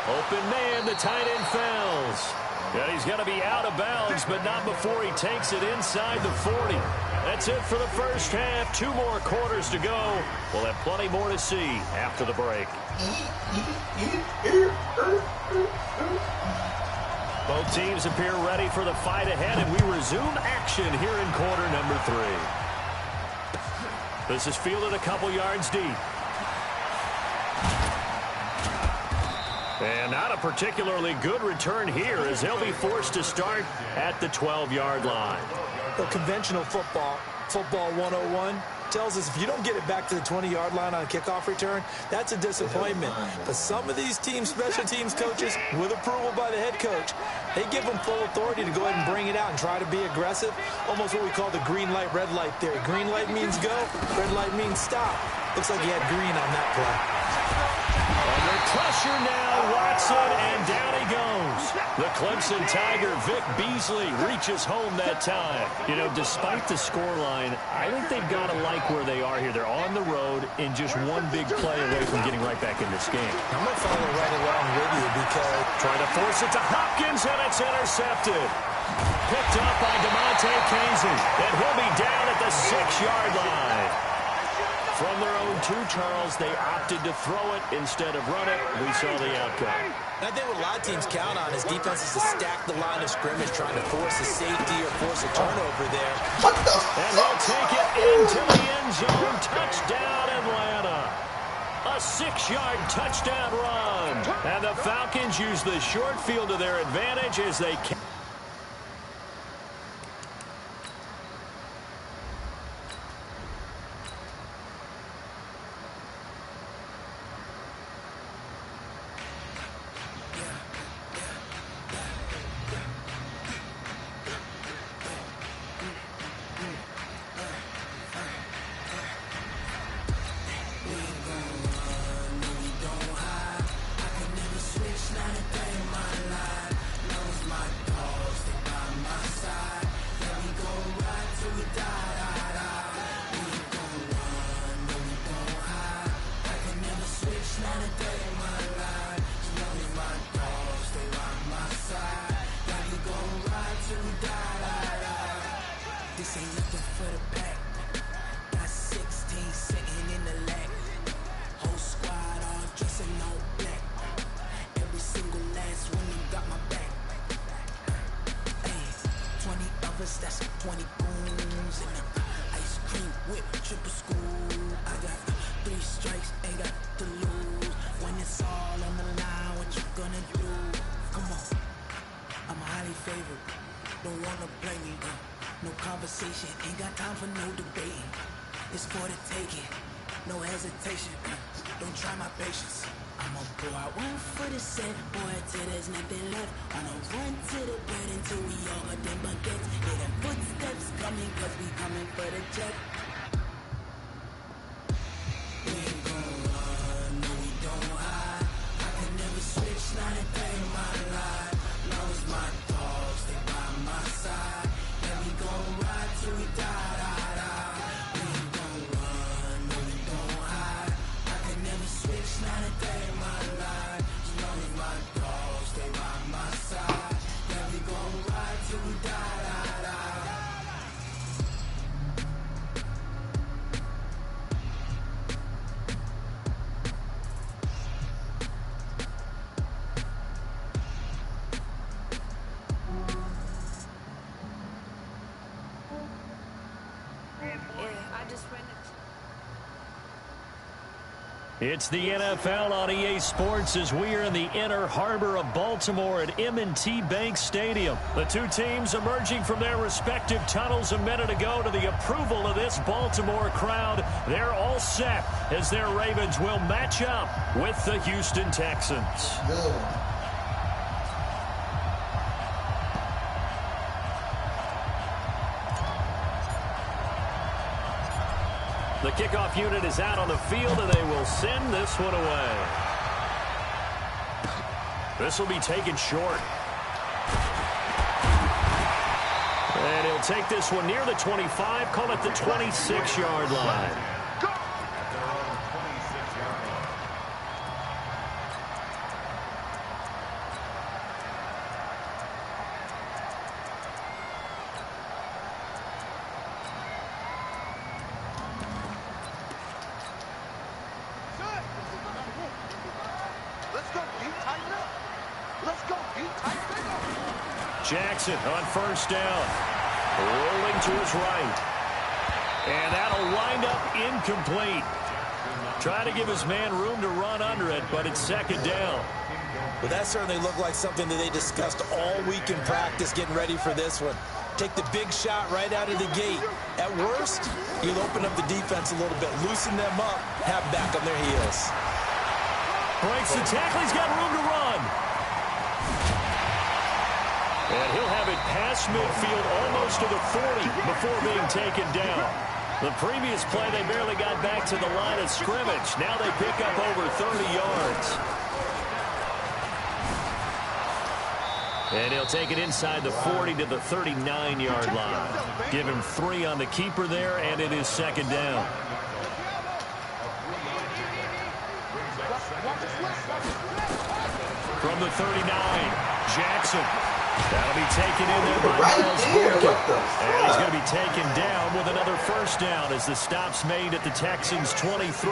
Open man, the tight end Fells. And he's going to be out of bounds, but not before he takes it inside the 40. That's it for the first half. 2 more quarters to go. We'll have plenty more to see after the break. Both teams appear ready for the fight ahead, and we resume action here in quarter number 3. This is fielded a couple yards deep. And not a particularly good return here as they'll be forced to start at the 12-yard line. Well, conventional football 101, tells us if you don't get it back to the 20-yard line on a kickoff return, that's a disappointment. But some of these teams, special teams coaches, with approval by the head coach, they give them full authority to go ahead and bring it out and try to be aggressive, almost what we call the green light, red light theory. Green light means go, red light means stop. Looks like he had green on that play. Under pressure now, Watson, and down he goes. The Clemson Tiger, Vic Beasley, reaches home that time. You know, despite the scoreline, I think they've got to like where they are here. They're on the road and just one big play away from getting right back in this game. I'm going to follow right along with you because trying to force it to Hopkins, and it's intercepted. Picked up by DeMonte Casey, and he'll be down at the 6-yard line. From their own 2, Charles, they opted to throw it instead of run it. We saw the outcome. I think what a lot of teams count on is defenses to stack the line of scrimmage, trying to force a safety or force a turnover there. What the And they'll take it into the end zone. Touchdown, Atlanta. A 6-yard touchdown run. And the Falcons use the short field to their advantage as they can. don't wanna play me. No conversation, ain't got time for no debating. It's for the taking, no hesitation. Don't try my patience. I'ma pour out one for the set, boy, till there's nothing left. I'ma run to the bed until we all got them baguettes. Hear them footsteps coming, cause we coming for the jet. We ain't gon' run, no we don't hide. I can never switch, not a day in my life. Long as my dogs, they by my side. And we gon' ride till we die, die, die. We ain't gon' run, no we don't hide. I can never switch, not a day in my life. As long as my dogs, they by my side. And we gon' ride till we die, die, die. It's the NFL on EA Sports as we are in the inner harbor of Baltimore at M&T Bank Stadium. The two teams emerging from their respective tunnels a minute ago to the approval of this Baltimore crowd. They're all set as their Ravens will match up with the Houston Texans. Good. The kickoff unit is out on the field, and they will send this one away. This will be taken short. And he'll take this one near the 25, call it the 26-yard line. Jackson on first down. Rolling to his right. And that'll wind up incomplete. Trying to give his man room to run under it, but it's second down. Well, that certainly looked like something that they discussed all week in practice getting ready for this one. Take the big shot right out of the gate. At worst, you'll open up the defense a little bit, loosen them up, have back on their heels. Breaks the tackle. He's got room to run. And he'll have it past midfield almost to the 40 before being taken down. The previous play, they barely got back to the line of scrimmage. Now they pick up over 30 yards. And he'll take it inside the 40 to the 39-yard line. Give him 3 on the keeper there, and it is second down. From the 39, Jackson. That'll be taken in there by Miles Boykin. And he's going to be taken down with another first down as the stop's made at the Texans' 23.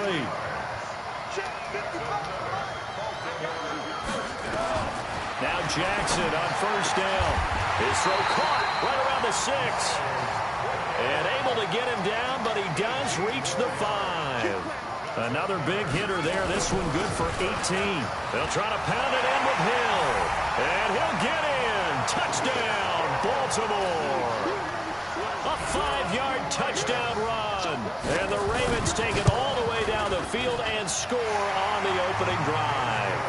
Now Jackson on first down. His throw caught right around the 6. And able to get him down, but he does reach the 5. Another big hitter there. This one good for 18. They'll try to pound it in with Hill. And he'll get in. Touchdown, Baltimore. A 5-yard touchdown run. And the Ravens take it all the way down the field and score on the opening drive.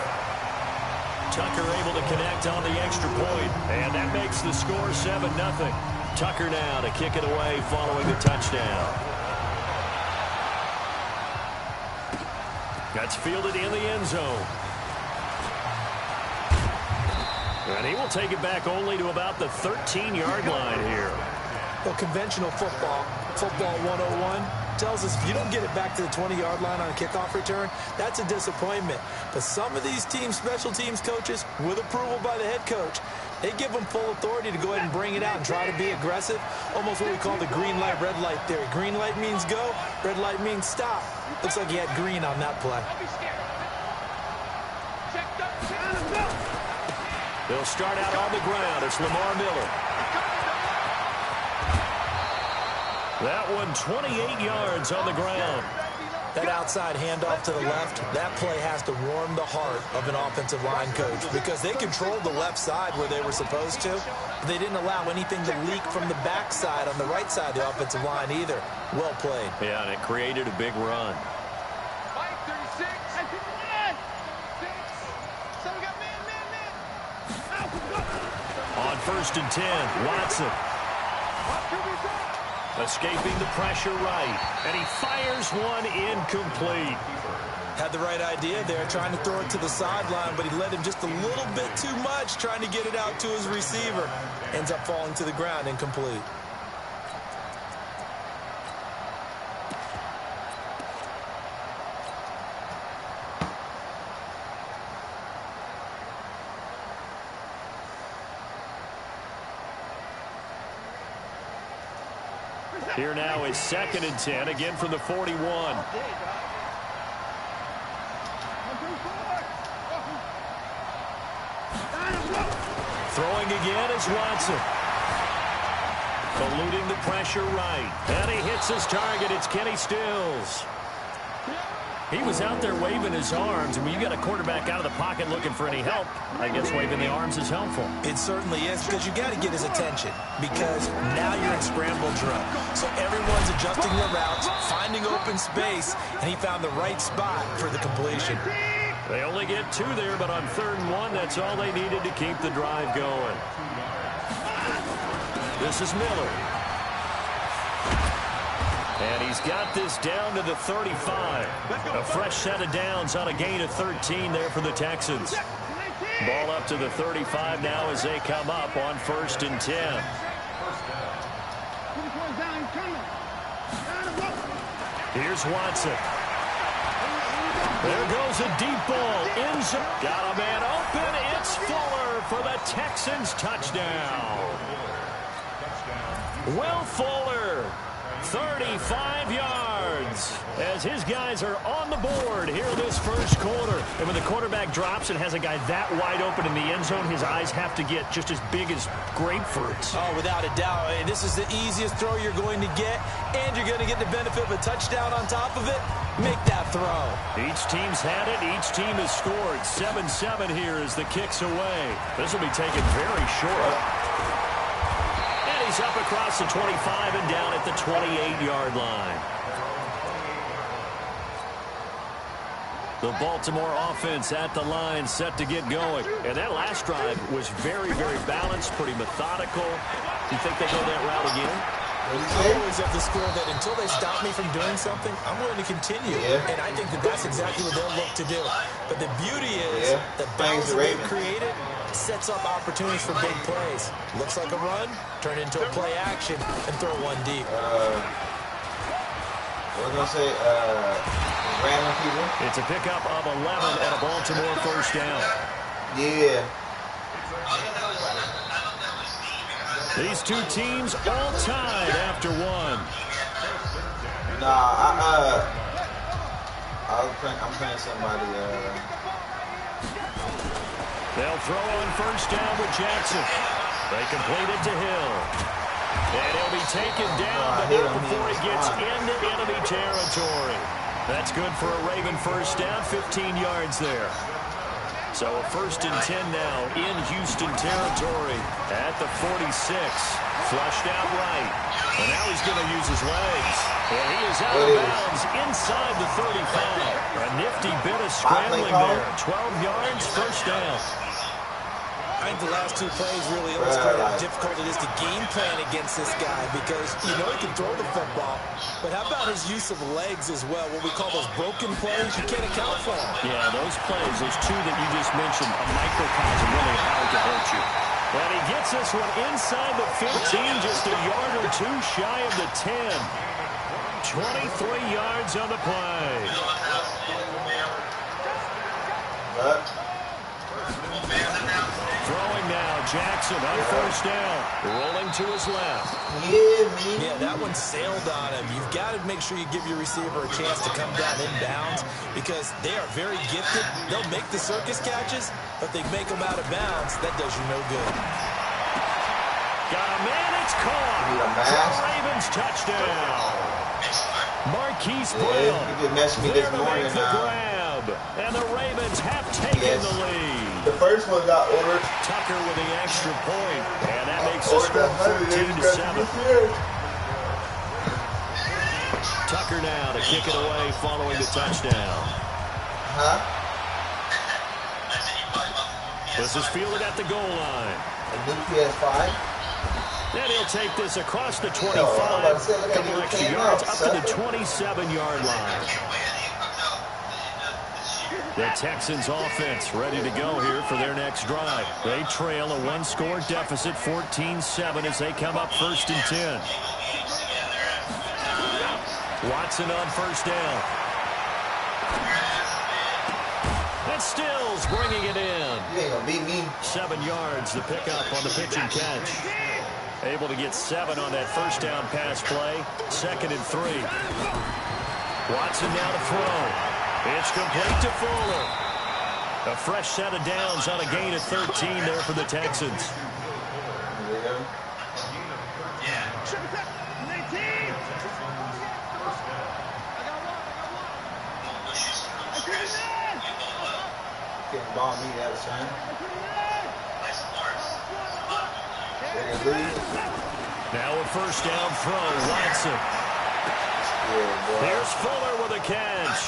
Tucker able to connect on the extra point. And that makes the score 7-0. Tucker now to kick it away following the touchdown. That's fielded in the end zone. And he will take it back only to about the 13-yard line here. Well, conventional football 101, tells us if you don't get it back to the 20-yard line on a kickoff return, that's a disappointment. But some of these teams, special teams coaches, with approval by the head coach, they give them full authority to go ahead and bring it out and try to be aggressive. Almost what we call the green light, red light theory. Green light means go, red light means stop. Looks like he had green on that play. They'll start out on the ground. It's Lamar Miller. That one 28 yards on the ground. That outside handoff to the left, that play has to warm the heart of an offensive line coach because they controlled the left side where they were supposed to. But they didn't allow anything to leak from the backside on the right side of the offensive line either. Well played. Yeah, and it created a big run. On 1st and 10, Watson. Escaping the pressure right. And he fires one incomplete. Had the right idea there, trying to throw it to the sideline, but he led him just a little bit too much, trying to get it out to his receiver. Ends up falling to the ground, incomplete. Here now is 2nd and 10, again from the 41. Throwing again is Watson. Eluding the pressure right. And he hits his target. It's Kenny Stills. He was out there waving his arms, and when you got a quarterback out of the pocket looking for any help, I guess waving the arms is helpful. It certainly is, because you got to get his attention, because now you're in scramble drill. So everyone's adjusting their routes, finding open space, and he found the right spot for the completion. They only get 2 there, but on 3rd and 1, that's all they needed to keep the drive going. This is Miller. And he's got this down to the 35. A fresh set of downs on a gain of 13 there for the Texans. Ball up to the 35 now as they come up on 1st and 10. Here's Watson. There goes a deep ball. Got a man open. It's Fuller for the Texans touchdown. Will Fuller, 35 yards, as his guys are on the board here in this first quarter. And when the quarterback drops and has a guy that wide open in the end zone, his eyes have to get just as big as grapefruits. Oh, without a doubt. This is the easiest throw you're going to get, and you're going to get the benefit of a touchdown on top of it. Make that throw. Each team's had it. Each team has scored. 7-7 here as the kick's away. This will be taken very short. And he's up across the 25 and down at the 28-yard line. The Baltimore offense at the line, set to get going. And that last drive was very, very balanced, pretty methodical. Do you think they go that route again? I always have the score that until they stop me from doing something, I'm willing to continue. And I think that that's exactly what they'll look to do. But the beauty is the balance that they've created sets up opportunities for big plays. Looks like a run, turn into a play action, and throw one deep. We're going to say random people. It's a pickup of 11 and a Baltimore first down. Yeah. These two teams all tied after one. Nah, I'm playing somebody. They'll throw on first down with Jackson. They complete it to Hill. And he'll be taken down before he gets into enemy territory. That's good for a Raven first down, 15 yards there. So a 1st and 10 now in Houston territory at the 46. Flushed out right. And now he's going to use his legs. And he is out of bounds inside the 35. A nifty bit of scrambling there. 12 yards, first down. I think the last two plays really illustrate how difficult it is to game plan against this guy because you know he can throw the football, but how about his use of legs as well? What we call those broken plays, you can't account for them. Yeah, those plays, those two that you just mentioned, a microcosm really of how he can hurt you. And he gets this one inside the 15, just a yard or two shy of the 10. 23 yards on the play. Throwing now, Jackson on first down, rolling to his left. Yeah, that one sailed on him. You've got to make sure you give your receiver a chance to come down inbounds because they are very gifted. They'll make the circus catches, but they make them out of bounds. That does you no good. Got a man, it's caught. The Ravens touchdown. Marquise Yeah, Brown. he just messed me this There to morning make the now. grab. And the Ravens have taken Yes. the lead. The first one got ordered. Tucker with the extra point. And that makes the Ordered score 100 14-7. Tucker now to kick it away following the touchdown. Huh? This is fielded at the goal line. A new PS5? And he'll take this across the 25. Yo, I'm about to say, look at Couple you, extra came yards out, up son. to the 27-yard line. The Texans offense ready to go here for their next drive. They trail a one-score deficit, 14-7, as they come up 1st and 10. Watson on first down. And Stills bringing it in. You ain't gonna beat me. 7 yards, the pickup on the pitch and catch. Able to get 7 on that first down pass play. 2nd and 3. Watson now to throw. It's complete to Fuller. A fresh set of downs on a gain of 13 there for the Texans. Can't ball me that son. Now a first down throw, Watson. Here's Fuller with a catch.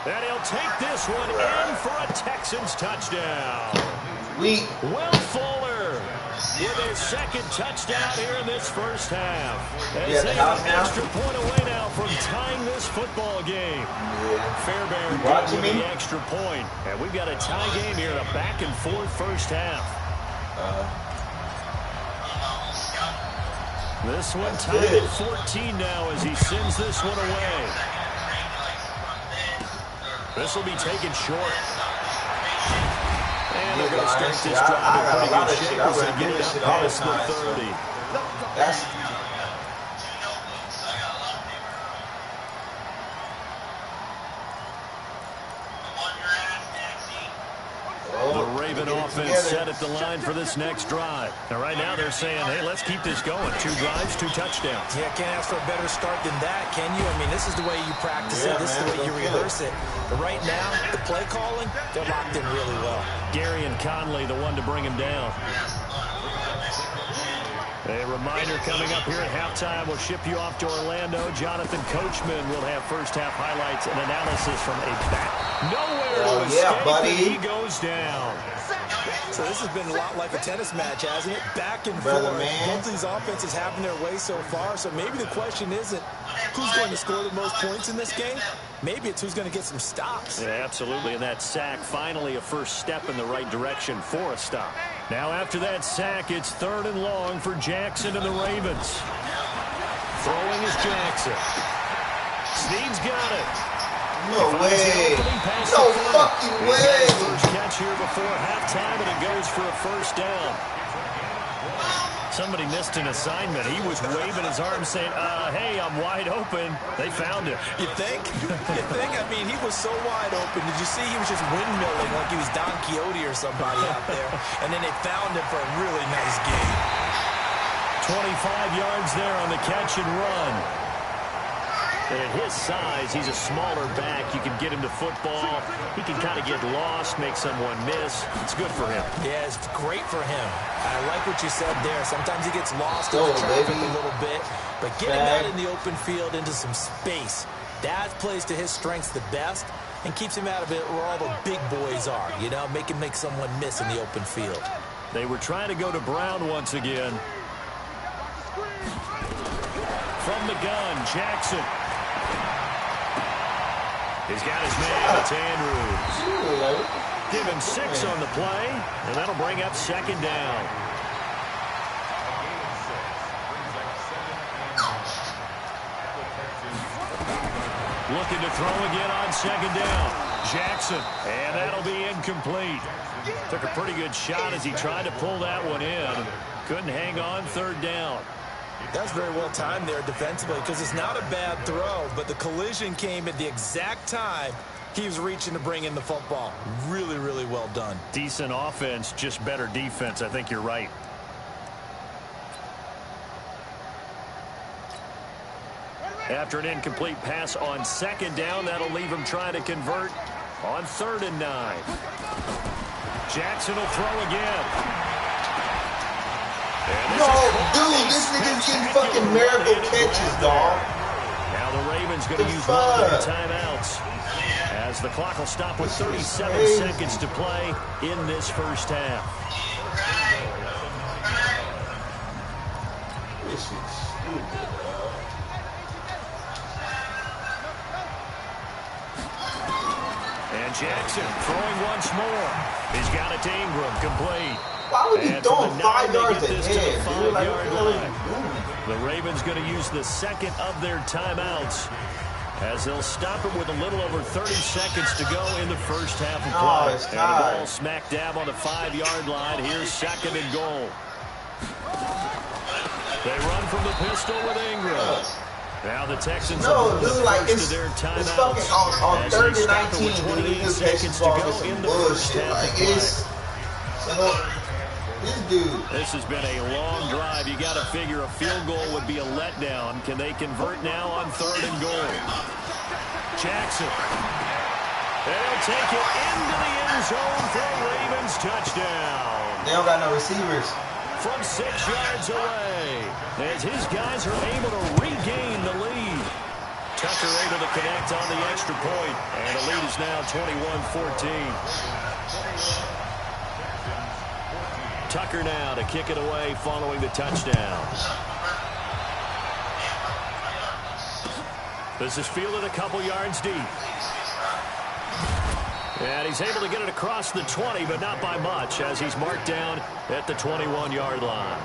And he'll take this one in for a Texans touchdown. Will Fuller with his 2nd touchdown here in this first half. As they have an extra point away now from tying this football game. Fairbairn watching getting me? the extra point. And we've got a tie game here in a back-and-forth first half. This one tied at 14 now as he sends this one away. This will be taken short. And they're going to start this drive in pretty good shape as they get it up past the 30. That's The Raven offense set at the line for this next drive. Now, right now they're saying, hey, let's keep this going. 2 drives, 2 touchdowns. Yeah, can't ask for a better start than that, can you? I mean, this is the way you practice it. This is the way you rehearse it. But right now, the play calling, they're locked in really well. Gary and Conley, the one to bring him down. A reminder coming up here at halftime. We'll ship you off to Orlando. Jonathan Coachman will have first half highlights and analysis from a back. Nowhere to escape, buddy. He goes down. So this has been a lot like a tennis match, hasn't it? Back and Brother, forth. man. Both these offenses having their way so far. So maybe the question isn't who's going to score the most points in this game. Maybe it's who's going to get some stops. Yeah, absolutely. And that sack, finally a first step in the right direction for a stop. Now after that sack, it's 3rd and long for Jackson and the Ravens. Throwing is Jackson. Snead's got it. no way. No fucking He's got way. his first catch here before halftime, and it goes for a first down. Somebody missed an assignment. He was waving his arms saying, hey, I'm wide open. They found him. You think? You think? I mean, he was so wide open. Did you see he was just windmilling like he was Don Quixote or somebody out there? And then they found him for a really nice game. 25 yards there on the catch and run. And at his size, he's a smaller back. You can get him to football. He can kind of get lost, make someone miss. It's good for him. Yeah, it's great for him. I like what you said there. Sometimes he gets lost in the traffic a little bit. But getting out in the open field into some space, that plays to his strengths the best and keeps him out of it where all the big boys are, you know, make someone miss in the open field. They were trying to go to Brown once again. From the gun, Jackson. He's got his man, it's Andrews. Give him 6 on the play, and that'll bring up 2nd down. Looking to throw again on 2nd down. Jackson, and that'll be incomplete. Took a pretty good shot as he tried to pull that one in. Couldn't hang on 3rd down. That's very well timed there defensively because it's not a bad throw, but the collision came at the exact time he was reaching to bring in the football. Really, really well done. Decent offense, just better defense. I think you're right. After an incomplete pass on second down, that'll leave him trying to convert on 3rd and 9. Jackson will throw again. No, dude, this nigga's getting fucking miracle catches, dog. Now the Ravens going to use one of their timeouts, as the clock will stop with 37 seconds to play in this first half. This is stupid, dog. And Jackson throwing once more. He's got it to Ingram, complete. Why would he throw 5 yards this to the ahead, dude? Like, what the hell is he line. doing? The Ravens going to use the second of their timeouts, as they'll stop it with a little over 30 seconds to go in the first half of play. It's and the ball smack dab on the 5-yard line. Here's 2nd and goal. They run from the pistol with Ingram. Now the Texans No, are dude, like, first of their it's timeouts. fucking on 3rd and 19, with dude. 28 This seconds to ball go is some in the first bullshit. half Like, of play. it's... This dude. This has been a long drive. You got to figure a field goal would be a letdown. Can they convert now on 3rd and goal? Jackson. They'll take it into the end zone for a Ravens touchdown. They don't got no receivers. From 6 yards away, as his guys are able to regain the lead. Tucker able to connect on the extra point, and the lead is now 21-14. Tucker now to kick it away following the touchdown. This is fielded a couple yards deep. And he's able to get it across the 20, but not by much, as he's marked down at the 21-yard line.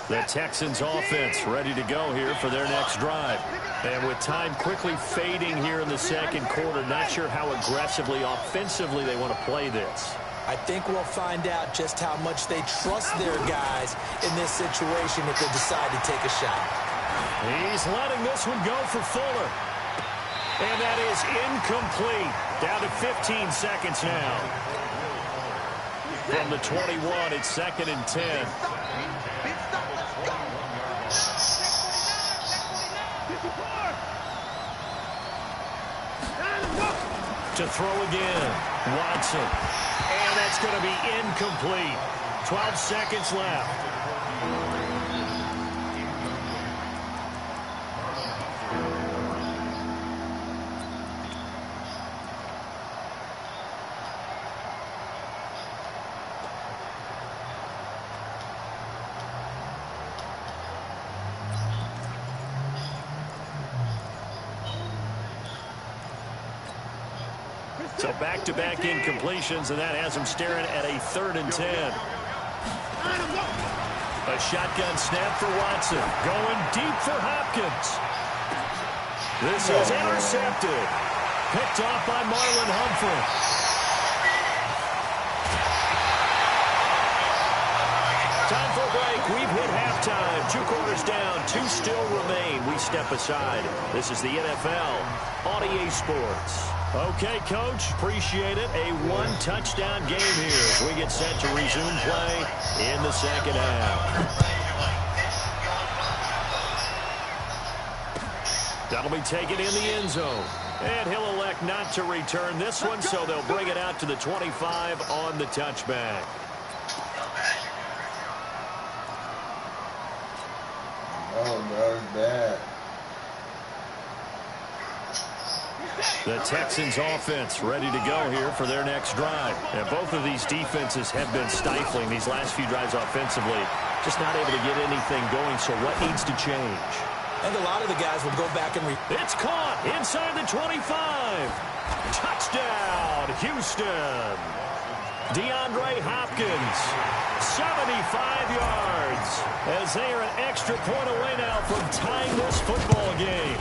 The Texans offense ready to go here for their next drive. And with time quickly fading here in the second quarter, not sure how aggressively, offensively they want to play this. I think we'll find out just how much they trust their guys in this situation if they decide to take a shot. He's letting this one go for Fuller. And that is incomplete. Down to 15 seconds now. From the 21, it's 2nd and 10. To throw again, Watson. And that's going to be incomplete. 12 seconds left. So back-to-back incompletions, and that has him staring at a 3rd and 10. A shotgun snap for Watson. Going deep for Hopkins. This is intercepted. Picked off by Marlon Humphrey. Time for a break. We've hit halftime. 2 quarters down. 2 still remain. We step aside. This is the NFL on EA Sports. Okay, Coach, appreciate it. A 1-touchdown game here as we get set to resume play in the second half. That'll be taken in the end zone. And he'll elect not to return this one, so they'll bring it out to the 25 on the touchback. Oh, bro, it's bad. The Texans offense ready to go here for their next drive. And both of these defenses have been stifling these last few drives offensively. Just not able to get anything going, so what needs to change? And a lot of the guys will go back and... It's caught inside the 25. Touchdown, Houston. DeAndre Hopkins, 75 yards, as they are an extra point away now from tying this football game.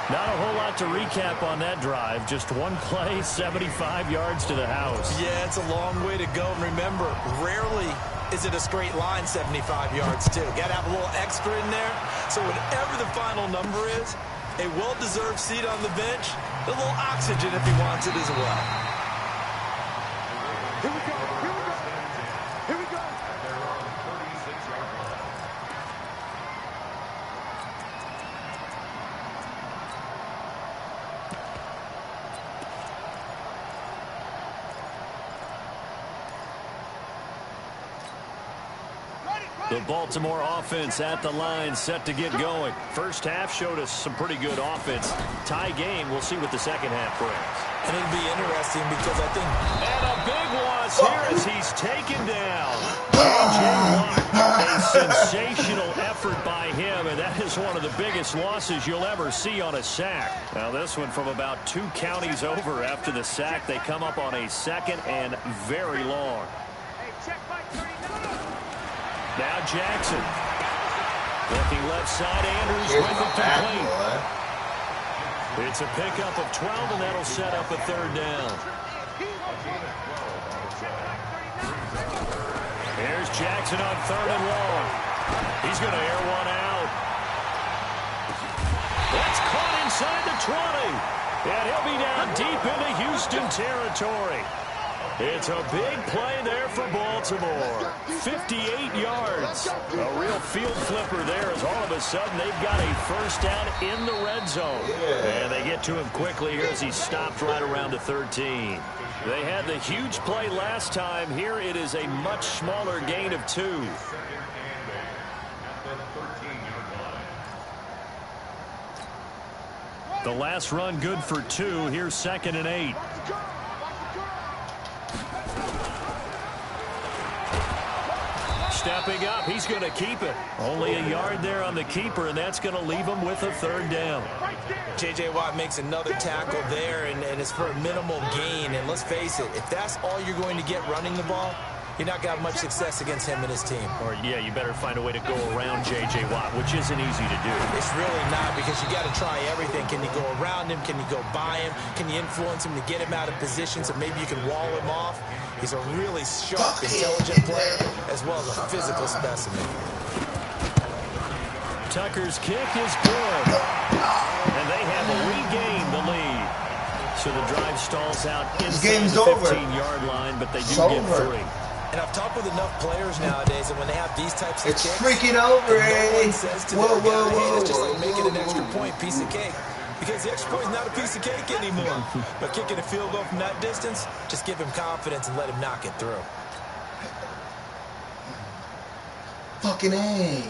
Not a whole lot to recap on that drive. Just one play, 75 yards to the house. Yeah, it's a long way to go. And remember, rarely is it a straight line 75 yards, too. Got to have a little extra in there. So whatever the final number is, a well-deserved seat on the bench, A little oxygen if he wants it as well. Here we go. Here we go. Here we go. The Baltimore offense at the line, set to get going. First half showed us some pretty good offense. Tie game. We'll see what the second half brings. And it'll be interesting because I think... And a big loss here as he's taken down. J.J. Watt, a sensational effort by him, and that is one of the biggest losses you'll ever see on a sack. Now this one from about 2 counties over after the sack. They come up on a second and very long. Now Jackson. Looking left side, Andrews with it complete. It's a pickup of 12, and that'll set up a third down. Here's Jackson on third and long. He's going to air one out. That's caught inside the 20. And he'll be down deep into Houston territory. It's a big play there for Baltimore. 58 yards. A real field flipper there as all of a sudden they've got a first down in the red zone. And they get to him quickly here as he stopped right around the 13. They had the huge play last time. Here it is a much smaller gain of 2. The last run good for 2. Here's 2nd and 8. Stepping up, he's going to keep it. Only a yard there on the keeper, and that's going to leave him with a third down. J.J. Watt makes another tackle there, and it's for a minimal gain. And let's face it, if that's all you're going to get running the ball, you're not going to have much success against him and his team. Or, yeah, you better find a way to go around J.J. Watt, which isn't easy to do. It's really not, because you got to try everything. Can you go around him? Can you go by him? Can you influence him to get him out of position so maybe you can wall him off? He's a really sharp, intelligent player, as well as a physical specimen. Tucker's kick is good. And they have regained the lead. So the drive stalls out inside the 15-yard line, but they do get 3. And I've talked with enough players nowadays, and when they have these types of kicks, it's freaking no over, one says to their guy, hey, it's just like making an extra point, piece of cake. Because the extra point is not a piece of cake anymore. But kicking a field goal from that distance, just give him confidence and let him knock it through. Fucking A.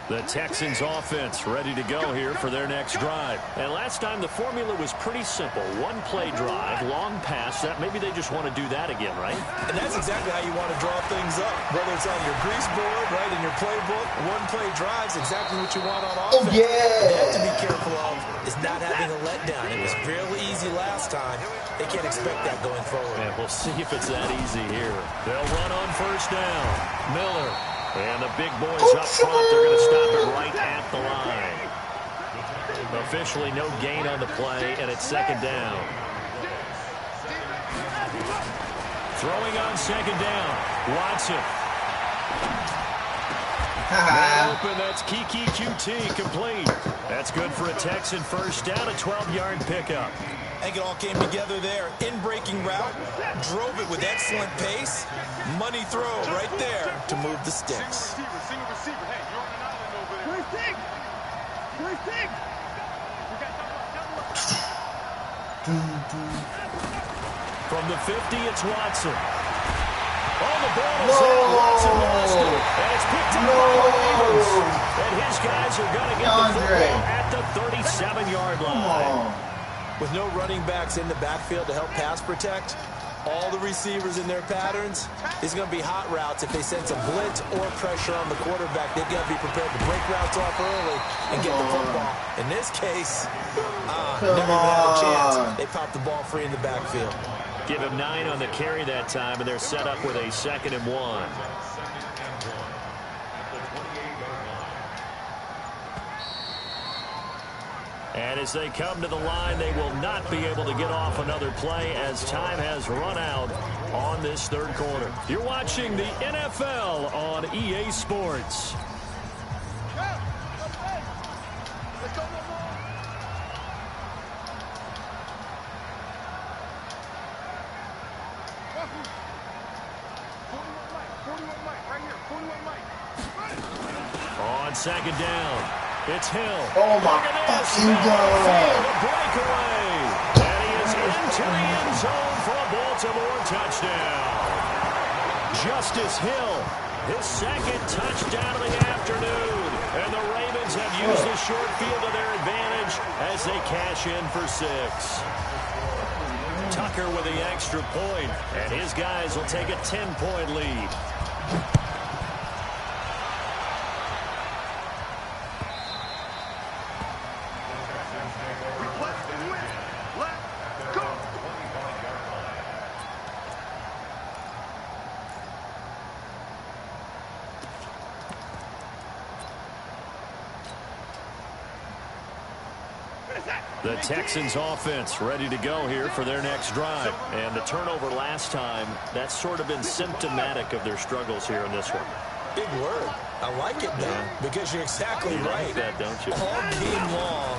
The Texans offense ready to go here for their next drive. And last time the formula was pretty simple. 1-play drive, long pass. That maybe they just want to do that again, right? And that's exactly how you want to draw things up. Whether it's on your grease board, right, in your playbook, 1-play drive's exactly what you want on offense. Oh, yeah. What they have to be careful of is not having a letdown. It was real easy last time. They can't expect that going forward. Yeah, we'll see if it's that easy here. They'll run on first down. Miller. And the big boys up front, they're going to stop it right at the line. Officially no gain on the play, and it's 2nd down. Throwing on 2nd down. Watson. Open, that's Kiki QT complete. That's good for a Texan first down, a 12-yard pickup. I think it all came together there. In-breaking route, drove it with excellent pace. Money throw right there to move the sticks. Single receiver. Hey, you're on an island over there. First thing. From the 50, it's Watson. Oh, the ball is out. Watson lost it. And it's picked up by the Ravens. And his guys are going to get the football at the 37-yard line. With no running backs in the backfield to help pass protect, all the receivers in their patterns, there's going to be hot routes. If they sense a blitz or pressure on the quarterback, they've got to be prepared to break routes off early and get the football. In this case, never even had a chance. They popped the ball free in the backfield. Give him 9 on the carry that time, and they're set up with a 2nd and 1. And as they come to the line, they will not be able to get off another play as time has run out on this 3rd quarter. You're watching the NFL on EA Sports. On second down, it's Hill. Oh my fucking God. Breakaway. And he is into the end zone for a Baltimore touchdown. Justice Hill, his second touchdown of the afternoon. And the Ravens have used the short field to their advantage as they cash in for 6. Tucker with the extra point, and his guys will take a 10-point lead. The Texans offense ready to go here for their next drive. And the turnover last time, that's sort of been symptomatic of their struggles here in this one. Big word. I like it now because you're exactly right. Like that, don't you? All game long,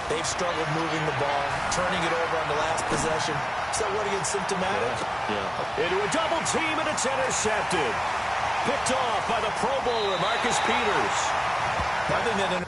they've struggled moving the ball, turning it over on the last possession. So what again, symptomatic? Yeah. Into a double team, and it's intercepted. Picked off by the Pro Bowler, Marcus Peters. I think that